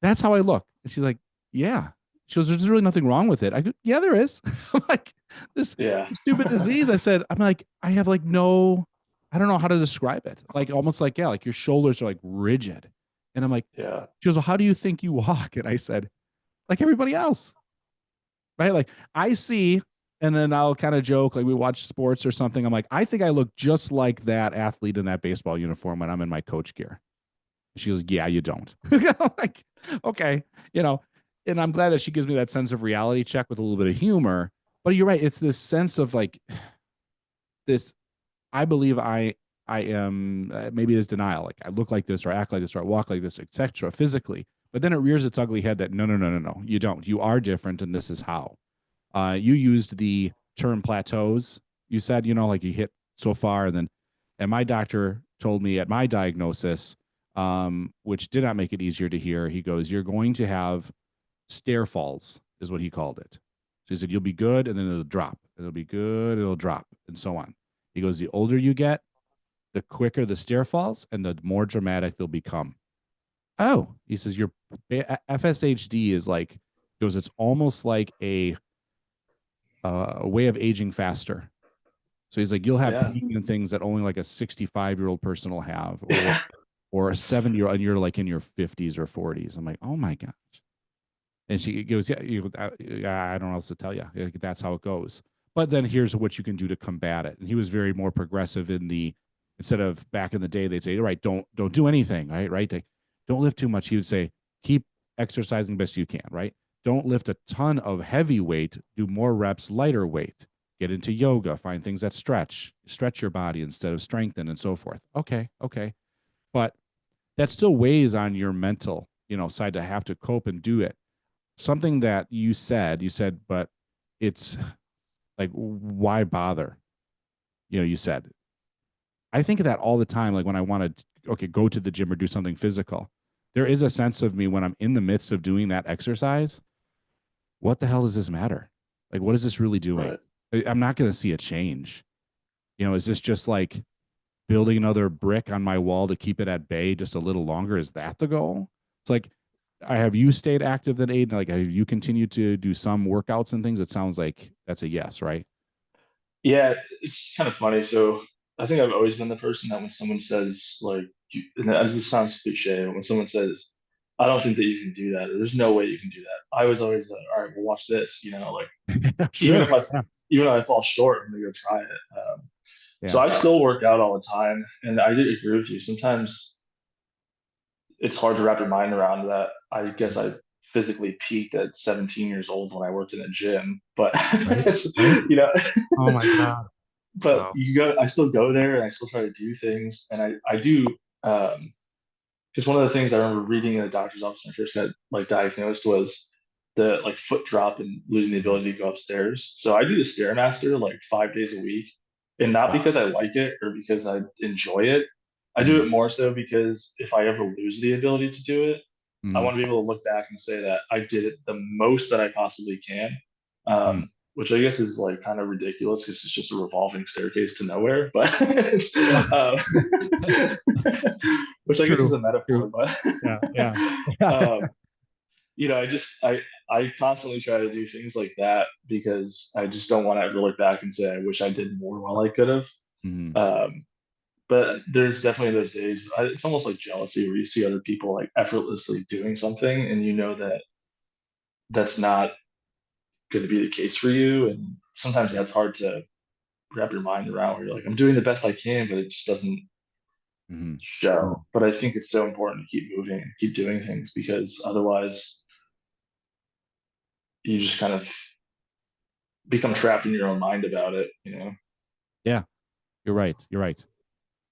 that's how I look. And she's like, yeah. She goes, there's really nothing wrong with it. I go, yeah, there is. I'm like, this Yeah. stupid disease. I said, I'm like, I have like no, I don't know how to describe it. Like almost like, yeah, like your shoulders are like rigid. And I'm like, Yeah. she goes, well, how do you think you walk? And I said, like everybody else. Right. Like I see, and then I'll kind of joke, like we watch sports or something. I'm like, I think I look just like that athlete in that baseball uniform when I'm in my coach gear. She goes, yeah, you don't. Like, okay, and I'm glad that she gives me that sense of reality check with a little bit of humor. But you're right. It's this sense of like this. I believe I am maybe it's denial. Like I look like this, or I act like this, or I walk like this, etc. Physically. But then it rears its ugly head that no, you don't. You are different, and this is how. You used the term plateaus. You said, like you hit so far, and my doctor told me at my diagnosis, which did not make it easier to hear. He goes, "You're going to have stair falls," is what he called it. So he said, "You'll be good, and then it'll drop. It'll be good, it'll drop, and so on." He goes, "The older you get, the quicker the stair falls, and the more dramatic they'll become." Oh, he says your FSHD is like goes. It's almost like a way of aging faster. So he's like, you'll have Yeah. pain and things that only like a 65-year-old person will have, or a 70-year-old, and you're like in your 50s or 40s. I'm like, oh my gosh. And she goes, yeah, I don't know what else to tell you. That's how it goes. But then here's what you can do to combat it. And he was very more progressive instead of back in the day, they'd say, all right, don't do anything, right? Don't lift too much. He would say, keep exercising best you can, right? Don't lift a ton of heavy weight. Do more reps, lighter weight. Get into yoga. Find things that stretch your body instead of strengthen, and so forth. Okay. But that still weighs on your mental, side to have to cope and do it. Something that you said, but it's like, why bother? You said, I think of that all the time. Like when I want to, okay, go to the gym or do something physical, there is a sense of me when I'm in the midst of doing that exercise. What the hell does this matter? Like, what is this really doing? Right. I'm not going to see a change. Is this just like building another brick on my wall to keep it at bay just a little longer? Is that the goal? It's like, have you stayed active then, Aidan? Like, have you continued to do some workouts and things? It sounds like that's a yes, right? Yeah, it's kind of funny. So I think I've always been the person that when someone says like and this sounds cliche, when someone says, I don't think that you can do that, or there's no way you can do that. I was always like, all right, well watch this, like even Sure. if I Yeah. even if I fall short, I'm gonna go try it. So Yeah. I still work out all the time, and I did agree with you. Sometimes it's hard to wrap your mind around that. I guess I physically peaked at 17 years old when I worked in a gym, but Right. it's, Right. you know, Oh my God. but Wow. I still go there and I still try to do things. And I do, because one of the things I remember reading in the doctor's office when I first got like diagnosed was the like foot drop and losing the Mhm. ability to go upstairs. So I do the Stairmaster like 5 days a week, and not Wow. because I like it or because I enjoy it. I do Mhm. it more so because if I ever lose the ability to do it, I Mhm. want to be able to look back and say that I did it the most that I possibly can. Mhm. Which I guess is like kind of ridiculous because it's just a revolving staircase to nowhere, but Yeah. uh, which I guess is True. a metaphor, True. but Yeah. Yeah. Yeah. um, I constantly try to do things like that because I just don't want to ever look back and say I wish I did more while I could have. Mhm. Um, but there's definitely those days. It's almost like jealousy where you see other people like effortlessly doing something, and you know that that's not going to be the case for you. And sometimes that's hard to wrap your mind around. Where you're like, I'm doing the best I can, but it just doesn't Mhm. show. But I think it's so important to keep moving and keep doing things because otherwise you just kind of become trapped in your own mind about it. Yeah. You're right. You're right.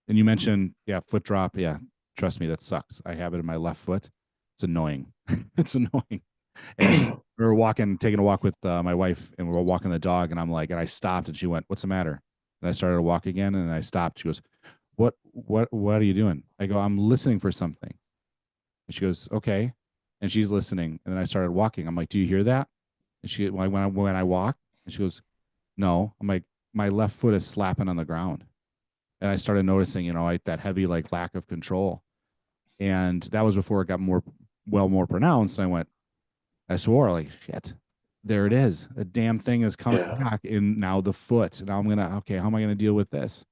And you mentioned, yeah, foot drop. Yeah, trust me, that sucks. I have it in my left foot. It's annoying. It's annoying. And we were walking, taking a walk with my wife, and we were walking the dog, and I'm like, and I stopped, and she went, "What's the matter?" And I started to walk again, and I stopped. She goes, what are you doing?" I go, "I'm listening for something." And she goes, "Okay." And she's listening, and then I started walking. I'm like, "Do you hear that?" And she, when I walk, and she goes, "No." I'm like, "My left foot is slapping on the ground." And I started noticing, that heavy like lack of control. And that was before it got more pronounced. And I swore like, shit, there it is. The damn thing is coming Yeah. back in now the foot. Now okay, how am I going to deal with this?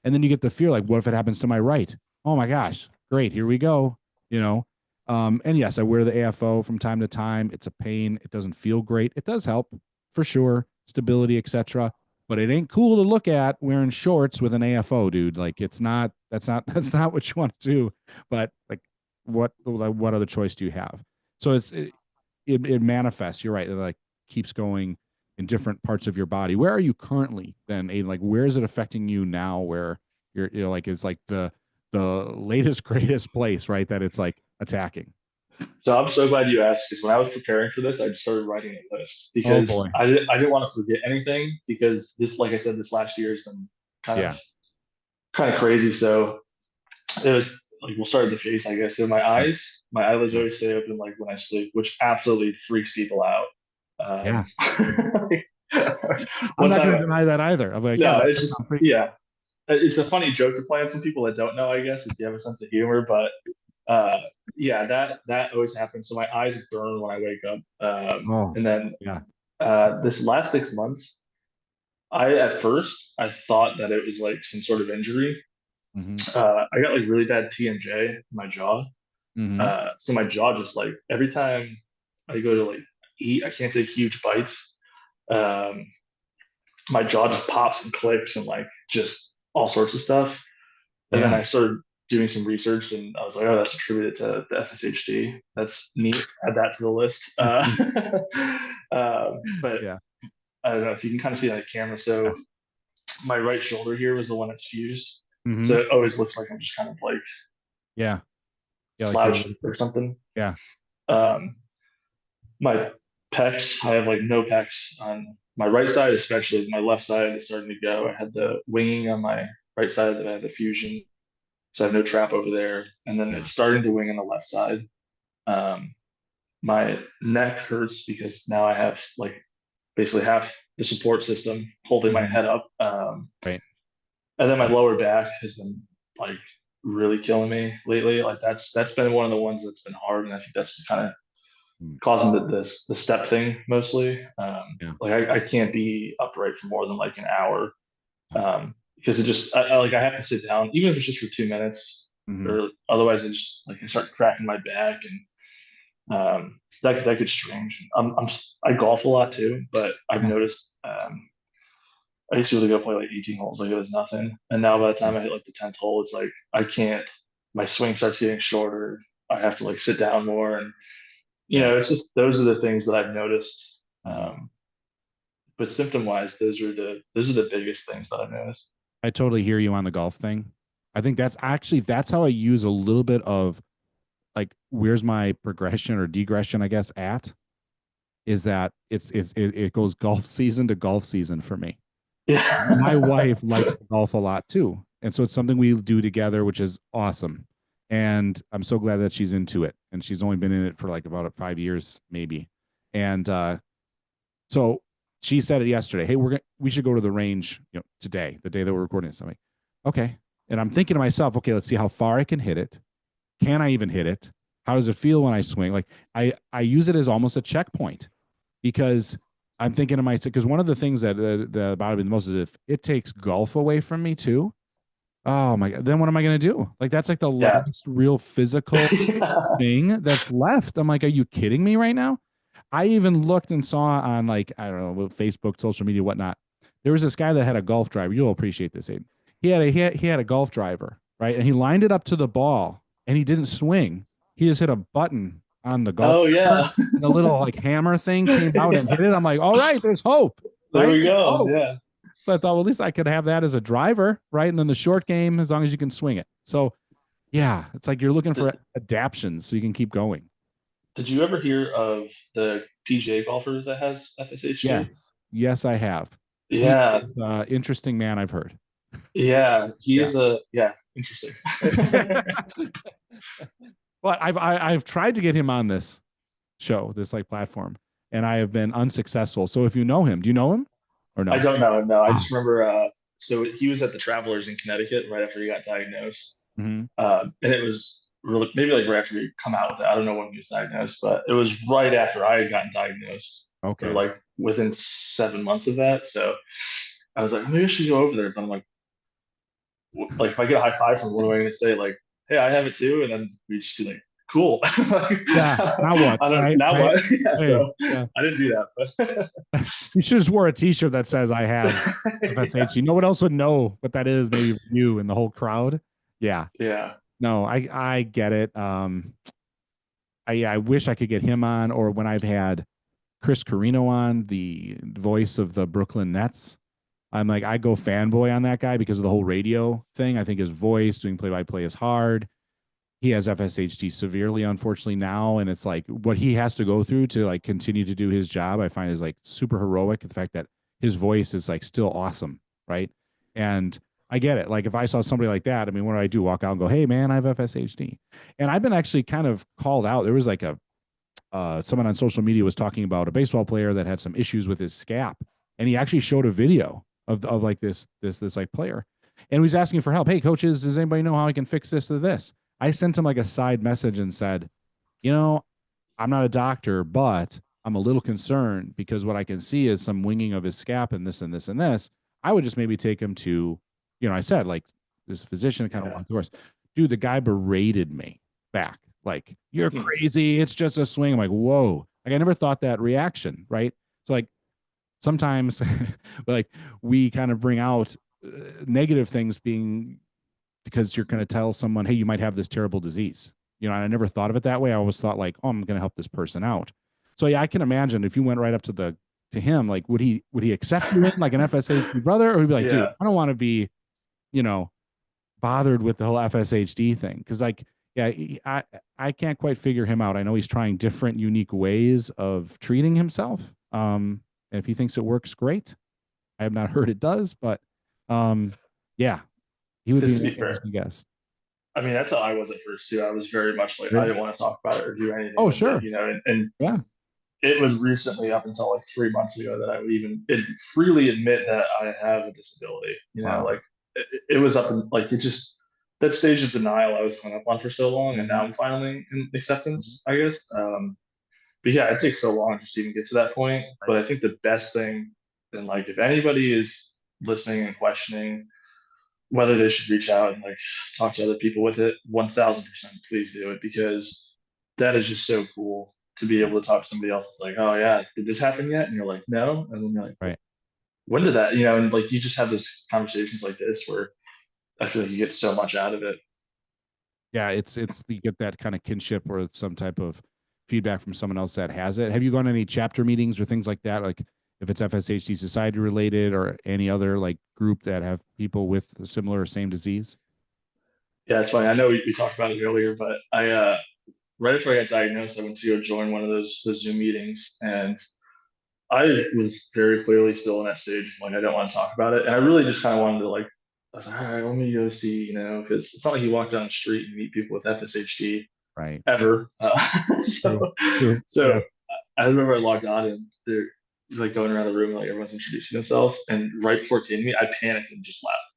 And then you get the fear, like, what if it happens to my right? Oh my gosh, great, here we go. You know, and yes, I wear the AFO from time to time. It's a pain. It doesn't feel great. It does help for sure, stability, etc. But it ain't cool to look at wearing shorts with an AFO, dude. Like, it's not. That's not what you want to do. But like, what other choice do you have? So it manifests. You're right. It like keeps going in different parts of your body. Where are you currently then, Aiden? Like, where is it affecting you now? Where you're like, it's like the latest greatest place, right? That it's like attacking. So I'm so glad you asked because when I was preparing for this, I just started writing a list Oh because boy. I didn't want to forget anything because this, like I said, this last year has been kind of Yeah. kind of crazy. So it was like we'll start at the face, I guess. So Yeah. my eyelids Yeah. always stay open like when I sleep, which absolutely freaks people out. Yeah. I'm One not going time, to deny that either. I'm like, yeah, no, that it's does just sound pretty. yeah, it's a funny joke to play on some people that don't know, I guess, if you have a sense of humor. But uh, yeah, that always happens. So my eyes burn when I wake up, Oh, and then yeah. this last 6 months, I at first I thought that it was like some sort of injury. Mm-hmm. I got like really bad TMJ in my jaw. Mm-hmm. So my jaw just like every time I go to like eat, I can't take huge bites. Um, my jaw just pops and clicks and like just all sorts of stuff. And then Yeah. I started doing some research and I was like, oh, that's attributed to the FSHD. That's neat. Add that to the list. But Yeah. I don't know if you can kind of see on the camera. Yeah. So my right shoulder here was the one that's fused. Mm-hmm. So it always looks like I'm just kind of like Yeah. Yeah. Like you're. slouched or something. Yeah. Um, my pecs, I have like no pecs on my right side, especially my left side is starting to go. I had the winging on my right side that I had the fusion. So I have no trap over there. And then Yeah. it's starting to wing on the left side. Um, my neck hurts because now I have like basically half the support system holding my Mm-hmm. head up. Right. And then my lower back has been like really killing me lately. Like that's been one of the ones that's been hard, and I think that's kind of Mm. causing the step thing mostly. Yeah. Like I can't be upright for more than like an hour Yeah. because it just like I have to sit down even if it's just for 2 minutes, Mm-hmm. or otherwise I just like I start cracking my back and that gets strange. I golf a lot too, but I've Yeah. noticed I used to really go play like 18 holes like it was nothing, and now by the Yeah. time I hit like the 10th hole, it's like I can't. My swing starts getting shorter. I have to like sit down more, and Yeah. it's just those are the things that I've noticed. Mm-hmm. But symptom wise, those are the biggest things that I've noticed. I totally hear you on the golf thing. I think that's how I use a little bit of like where's my progression or degression, I guess, at is that it goes golf season to golf season for me. My Yeah. wife likes to golf a lot too. And so it's something we do together, which is awesome. And I'm so glad that she's into it. And she's only been in it for like about 5 years, maybe. And so she said it yesterday. Hey, we should go to the range, today, the day that we're recording this. I'm like, okay. And I'm thinking to myself, okay, let's see how far I can hit it. Can I even hit it? How does it feel when I swing? Like I use it as almost a checkpoint because I'm thinking to myself, because one of the things that bothered me the most is if it takes golf away from me too. Oh my God. Then what am I going to do? Like, that's like the Yeah. last real physical thing that's left. I'm like, are you kidding me right now? I even looked and saw on like, I don't know, Facebook, social media, whatnot. There was this guy that had a golf driver. You'll appreciate this, Aiden. He had a golf driver, right? And he lined it up to the ball and he didn't swing. He just hit a button on the golf Oh driver yeah. and the little like hammer thing came out and hit Yeah. it. I'm like, all right, there's hope, There right? we There's go. hope. Yeah. So I thought, well, at least I could have that as a driver, right? And then the short game, as long as you can swing it. So yeah, it's like you're looking for Did, adaptions so you can keep going. did you ever hear of the PGA golfer that has FSHD? Yes. Yes, I have. He Yeah, is interesting man, I've heard. yeah, he Yeah. is a yeah, interesting. But I've tried to get him on this show, this like platform, and I have been unsuccessful. So if you know him, do you know him or I no? don't know. No, I Ah. just remember. So he was at the Travelers in Connecticut right after he got diagnosed, Mhm. and it was really maybe like right after he come out with it. I don't know when he was diagnosed, but it was right after I had gotten diagnosed, or Okay. like within 7 months of that. So I was like, maybe I should go over there. But I'm like if I get a high five from him, what am I going to say? Like, hey, I have it too, and then we just be like, cool. Like, Yeah. Now what? I don't Right. now Right. what? Yeah, Hey. so Yeah. I didn't do that, but You should just wear a T-shirt that says "I have yeah, FSHD." No one else would know what that is. Maybe you and the whole crowd. Yeah. yeah. No, I get it. I wish I could get him on, or when I've had Chris Carino on, the voice of the Brooklyn Nets. I'm like, I go fanboy on that guy because of the whole radio thing. I think his voice, doing play by play, is hard. He has FSHD severely, unfortunately, now. And it's like what he has to go through to like continue to do his job, I find is like super heroic. The fact that his voice is like still awesome. Right. And I get it. Like if I saw somebody like that, I mean, what do I do? Walk out and go, hey man, I have FSHD. And I've been actually kind of called out. There was like a someone on social media was talking about a baseball player that had some issues with his scap, and he actually showed a video of like this like player, and he was asking for help. Hey, coaches, does anybody know how I can fix this or this? I sent him like a side message and said, you know, I'm not a doctor, but I'm a little concerned because what I can see is some winging of his scap and this and this and this. I would just maybe take him to, I said like this physician kind of Yeah. walked through us. Dude, the guy berated me back. Like, you're crazy. It's just a swing. I'm like, whoa. Like, I never thought that reaction, right? So, like, sometimes, like, we kind of bring out negative things being because you're going to tell someone, hey, you might have this terrible disease. And I never thought of it that way. I always thought, like, oh, I'm going to help this person out. So, yeah, I can imagine if you went right up to him, like, would he accept you in like an FSHD brother, or would he be like, dude, Yeah. I don't want to be, you know, bothered with the whole FSHD thing because like yeah I can't quite figure him out. I know he's trying different unique ways of treating himself. And if he thinks it works, great. I have not heard it does, but yeah, he would be Because to an be fair, interesting guest. I mean, that's how I was at first too. I was very much like I Really? didn't want to talk about it or do anything Oh with it, sure. and Yeah. it was recently up until like 3 months ago that I would even freely admit that I have a disability. Wow. Like it was up in like it just that stage of denial I was hung up on for so long, and now Mhm. I'm finally in Mhm. acceptance, I guess. But yeah, it takes so long just to even get to that point. Right. But I think the best thing, and like if anybody is listening and questioning whether they should reach out and like talk to other people with it, 1000% please do it, because that is just so cool to be able to talk to somebody else. It's like, oh yeah, did this happen yet? And you're like, no. And then you're like, well, Right. when did that? And like you just have those conversations like this where I feel like you get so much out of it. Yeah, it's you get that kind of kinship or some type of feedback from someone else that has it. Have you gone to any chapter meetings or things like that? Like if it's FSHD Society related or any other like group that have people with a similar or same disease? Yeah, it's funny. I know we talked about it earlier, but I right after I got diagnosed, I went to go join one of those Zoom meetings, and I was very clearly still in that stage. Like, I don't want to talk about it. And I really just kind of wanted to, like, I was like, all right, let me go see, because it's not like you walk down the street and meet people with FSHD Right. ever. True. True. So Yeah. I remember I logged on and they're like going around the room, like everyone's introducing themselves. And right before it came to me, I panicked and just left.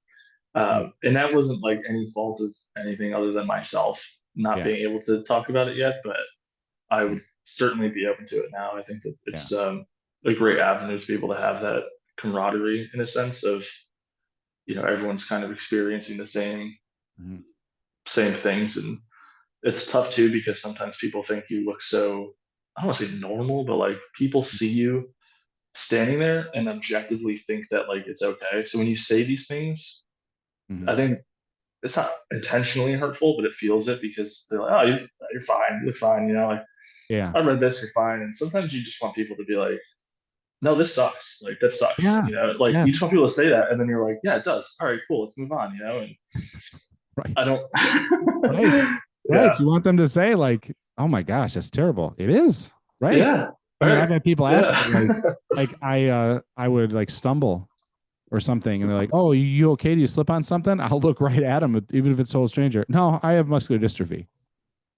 Mm. And that wasn't like any fault of anything other than myself not Yeah. being able to talk about it yet. But I would certainly be open to it now. I think that Yeah. it's a great avenue to be able to have that camaraderie in a sense of everyone's kind of experiencing the Mhm. same things, and it's tough too because sometimes people think you look so I don't want to say normal, but like people see you standing there and objectively think that like it's okay. So when you say these things, I Mhm. think it's not intentionally hurtful, but it feels it because they're like, oh, you're fine, you're fine. Like Yeah. I read this, you're fine. And sometimes you just want people to be like, no, this sucks. Like that sucks. Yeah. Like you Yes. just want people to say that, and then you're like, yeah, it does. All right, cool. Let's move on. And I Right. don't. Right. Right. Yeah, You want them to say like, "Oh my gosh, that's terrible." It is. Right. yeah. I All mean, right. I've had people ask me Yeah, like I would like stumble or something and they're like, "Oh, you okay? Do you slip on something?" I'll look right at them even if it's a total stranger. "No, I have muscular dystrophy."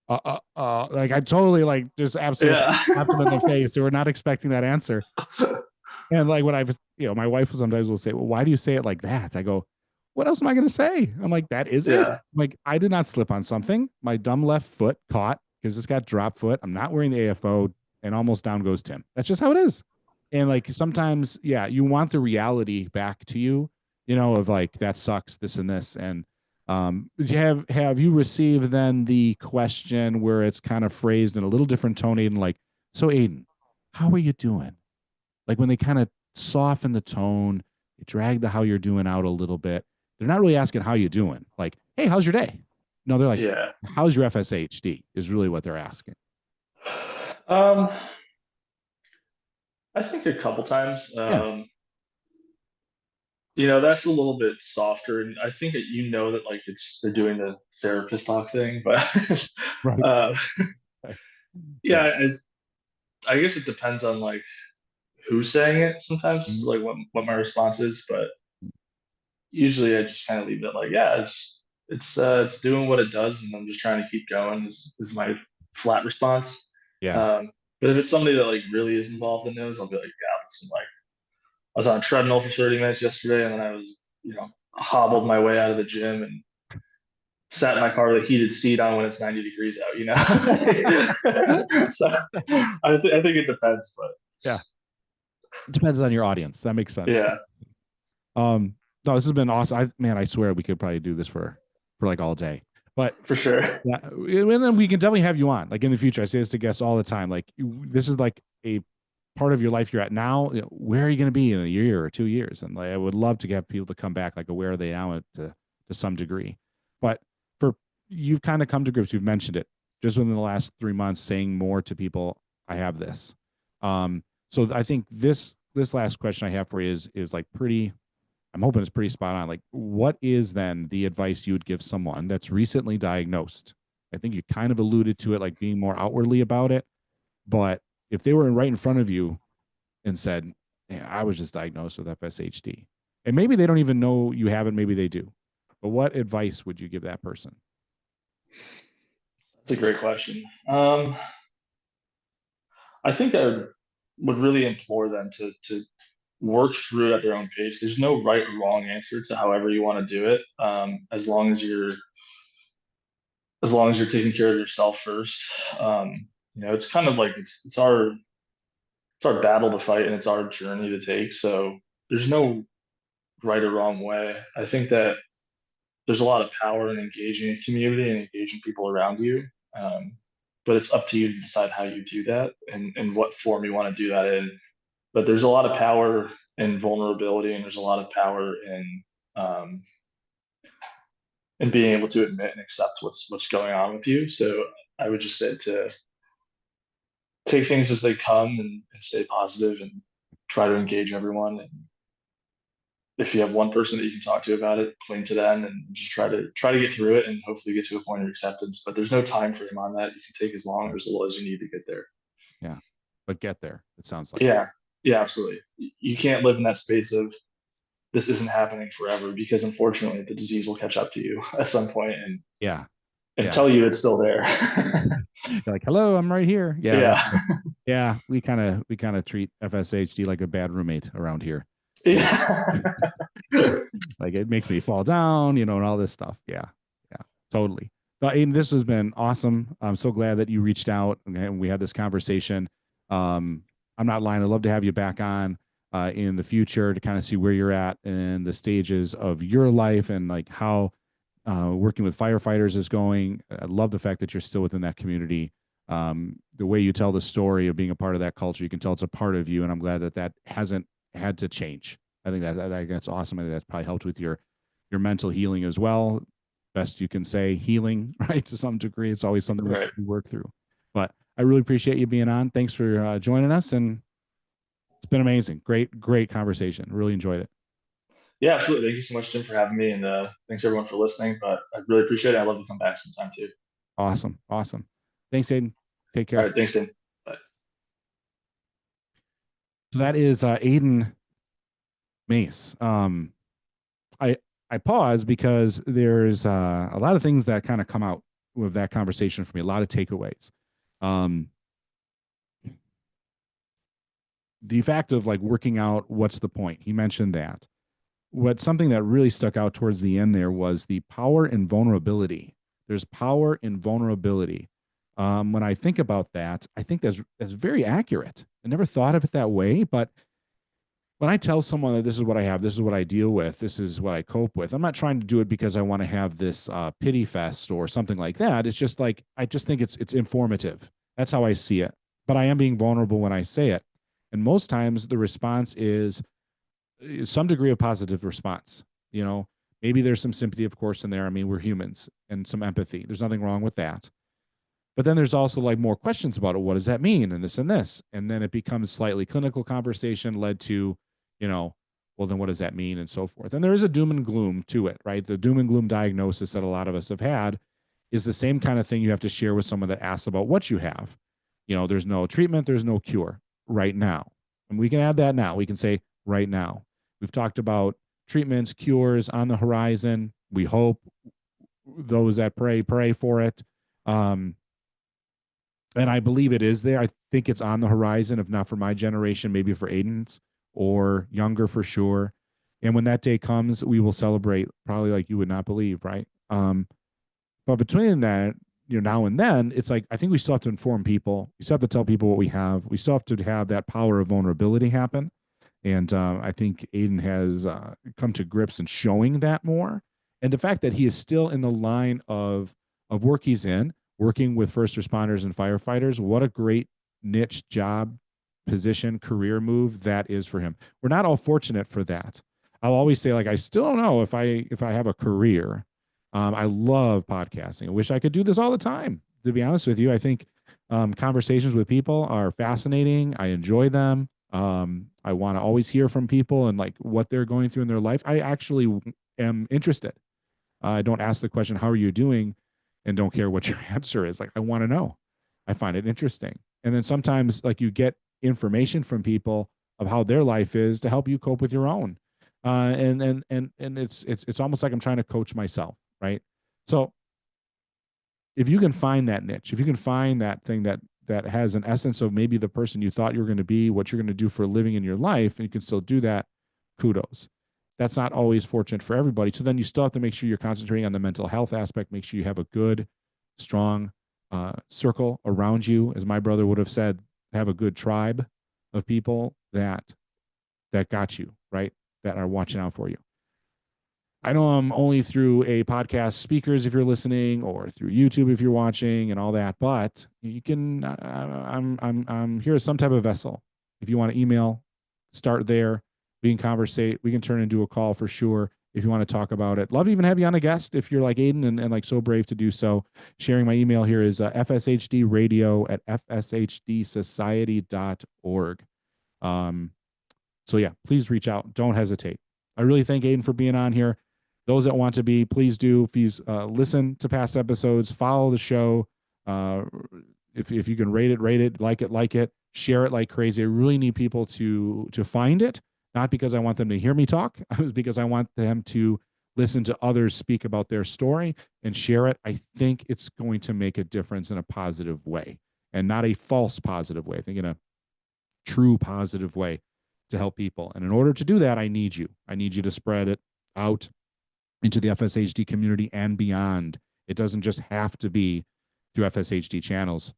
Like I totally like just absolutely yeah, slapped them in the face. They were not expecting that answer. And like when my wife sometimes will say, "Well, why do you say it like that?" I go, "What else am I going to say?" I'm like, "That is it." yeah, Like I did not slip on something. My dumb left foot caught because it's got drop foot. I'm not wearing the AFO, and almost down goes Tim. That's just how it is. And like sometimes, yeah, you want the reality back to you, of like that sucks, this and this. And have you received then the question where it's kind of phrased in a little different tone, Aiden, like, "So Aiden, how are you doing?" Like when they kind of soften the tone, they drag the how you're doing out a little bit. They're not really asking how you doing. Like, "Hey, how's your day?" No, they're like, yeah. "How's your FSHD?" is really what they're asking. Um, I think a couple times. Yeah. That's a little bit softer, and I think that that like they're doing the therapist talk thing, but Right. uh, Yeah. yeah, I guess it depends on like who's saying it sometimes, Mhm. like what my response is, but usually I just kind of leave it like, yeah, it's doing what it does, and I'm just trying to keep going is my flat response. Yeah. But if it's somebody that like really is involved in those, I'll be like, yeah, listen, like I was on a treadmill for 30 minutes yesterday, and then I was, hobbled my way out of the gym and sat in my car with a heated seat on when it's 90 degrees out. So I think it depends, but Yeah. It depends on your audience. That makes sense. yeah, Um, no, this has been awesome. Man, I swear we could probably do this for like all day. But for sure. yeah, and then we can definitely have you on, like in the future. I say this to guests all the time. Like this is like a part of your life you're at now. Where are you going to be in a year or 2 years? And like, I would love to get people to come back. Like, where are they now to some degree? But for you've kind of come to grips. You've mentioned it just within the last 3 months, saying more to people. I have this. So I think this last question I have for you is like pretty. I'm hoping it's pretty spot on. Like, what is then the advice you would give someone that's recently diagnosed? I think you kind of alluded to it, like being more outwardly about it. But if they were right in front of you and said, "Yeah, I was just diagnosed with FSHD," and maybe they don't even know you have it, maybe they do. But what advice would you give that person? That's a great question. I think I would really implore them to work through it at their own pace. There's no right or wrong answer to however you want to do it. As long as you're taking care of yourself first. It's kind of like it's our battle to fight and it's our journey to take. So there's no right or wrong way. I think that there's a lot of power in engaging a community and engaging people around you. Um, but it's up to you to decide how you do that and what form you want to do that in. But there's a lot of power in vulnerability, and there's a lot of power um, in being able to admit and accept what's going on with you. So I would just say to take things as they come and stay positive and try to engage everyone. And if you have one person that you can talk to about it, cling to them and just try to get through it and hopefully get to a point of acceptance. But there's no time frame on that. You can take as long or as little as you need to get there. Yeah, but get there. It sounds like. Yeah, yeah, absolutely. You can't live in that space of this isn't happening forever because unfortunately the disease will catch up to you at some point Yeah, and yeah. tell you it's still there. You're like, "Hello, I'm right here." Yeah, Yeah, yeah. We kind of treat FSHD like a bad roommate around here. yeah. Like it makes me fall down, and all this stuff. Yeah, yeah, totally. But Aiden, this has been awesome. I'm so glad that you reached out and we had this conversation. Um, I'm not lying. I'd love to have you back on in the future to kind of see where you're at and the stages of your life and like how working with firefighters is going. I love the fact that you're still within that community. The way you tell the story of being a part of that culture, you can tell it's a part of you, and I'm glad that that hasn't had to change. I think that's awesome. I think that's probably helped with your mental healing as well. Best you can say, healing, right? To some degree, it's always something that Right. we work through. But I really appreciate you being on. Thanks for joining us, and It's been amazing. Great conversation. Really enjoyed it. Yeah, absolutely. Thank you so much, Tim, for having me, and thanks everyone for listening. But I really appreciate it. I'd love to come back sometime too. Awesome. Awesome. Thanks, Aidan. Take All care. right, thanks, Tim. Bye. So that is Aidan Mace. I I pause because there's a lot of things that kind of come out with that conversation for me. A lot of takeaways. Um, the fact of like working out, what's the point? He mentioned that. What something that really stuck out towards the end there was the power and vulnerability. There's power in vulnerability. When I think about that, I think that's very accurate. I never thought of it that way, but when I tell someone that this is what I have, this is what I deal with, this is what I cope with, I'm not trying to do it because I want to have this pity fest or something like that. It's just like I just think it's informative. That's how I see it. But I am being vulnerable when I say it, and most times the response is some degree of positive response. You know, maybe there's some sympathy, of course, in there. I mean, we're humans, and some empathy. There's nothing wrong with that. But then there's also like more questions about it. What does that mean? And this and this. And then it becomes slightly clinical conversation led to, you know, well, then what does that mean? And so forth. And there is a doom and gloom to it, right? The doom and gloom diagnosis that a lot of us have had is the same kind of thing you have to share with someone that asks about what you have. You know, there's no treatment, there's no cure right now. And we can add that now. We can say right now. We've talked about treatments, cures on the horizon. We hope those that pray for it. And I believe it is there. I think it's on the horizon, if not for my generation, maybe for Aidan's or younger for sure. And when that day comes, we will celebrate probably like you would not believe, right? But between that, you know, now and then, it's like I think we still have to inform people. We still have to tell people what we have. We still have to have that power of vulnerability happen. And I think Aidan has come to grips in showing that more. And the fact that he is still in the line of work he's in, working with first responders and firefighters, what a great niche job, position, career move that is for him. We're not all fortunate for that. I'll always say, like, I still don't know if I have a career. I love podcasting. I wish I could do this all the time. To be honest with you, I think conversations with people are fascinating. I enjoy them. I want to always hear from people and like what they're going through in their life. I actually am interested. I don't ask the question, how are you doing? And don't care what your answer is. Like, I want to know. I find it interesting. And then sometimes like you get information from people of how their life is to help you cope with your own. And it's almost like I'm trying to coach myself, right? So if you can find that niche, if you can find that thing that has an essence of maybe the person you thought you were going to be, what you're going to do for a living in your life, and you can still do that, kudos. That's not always fortunate for everybody. So then you still have to make sure you're concentrating on the mental health aspect, make sure you have a good, strong circle around you. As my brother would have said, have a good tribe of people that got you, right? That are watching out for you. I know I'm only through a podcast speakers if you're listening, or through YouTube if you're watching, and all that. But you can. I'm here as some type of vessel. If you want to email, start there. We can conversate. We can turn into a call for sure if you want to talk about it. Love to even have you on a guest if you're like Aidan and like so brave to do so. Sharing my email here is fshdradio@fshdsociety.org. So yeah, please reach out. Don't hesitate. I really thank Aidan for being on here. Those that want to be, please do. Please listen to past episodes, follow the show. If you can rate it, like it, share it like crazy. I really need people to find it, not because I want them to hear me talk, it's because I want them to listen to others speak about their story and share it. I think it's going to make a difference in a positive way, and not a false positive way. I think in a true positive way to help people. And in order to do that, I need you. I need you to spread it out into the FSHD community and beyond. It doesn't just have to be through FSHD channels.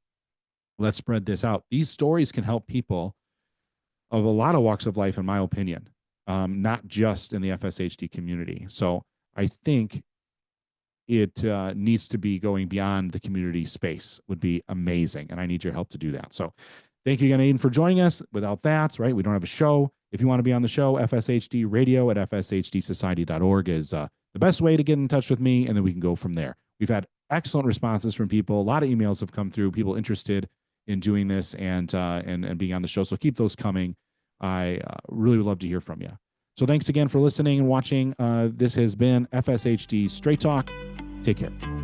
Let's spread this out. These stories can help people of a lot of walks of life, in my opinion, not just in the FSHD community. So I think it needs to be going beyond the community space would be amazing. And I need your help to do that. So thank you again, Aidan, for joining us. Without that, right, we don't have a show. If you want to be on the show, FSHD radio at fshtsdsociety.org is the best way to get in touch with me, and then we can go from there. We've had excellent responses from people. A lot of emails have come through, people interested in doing this and being on the show. So keep those coming. I really would love to hear from you. So thanks again for listening and watching. This has been FSHD Straight Talk. Take care.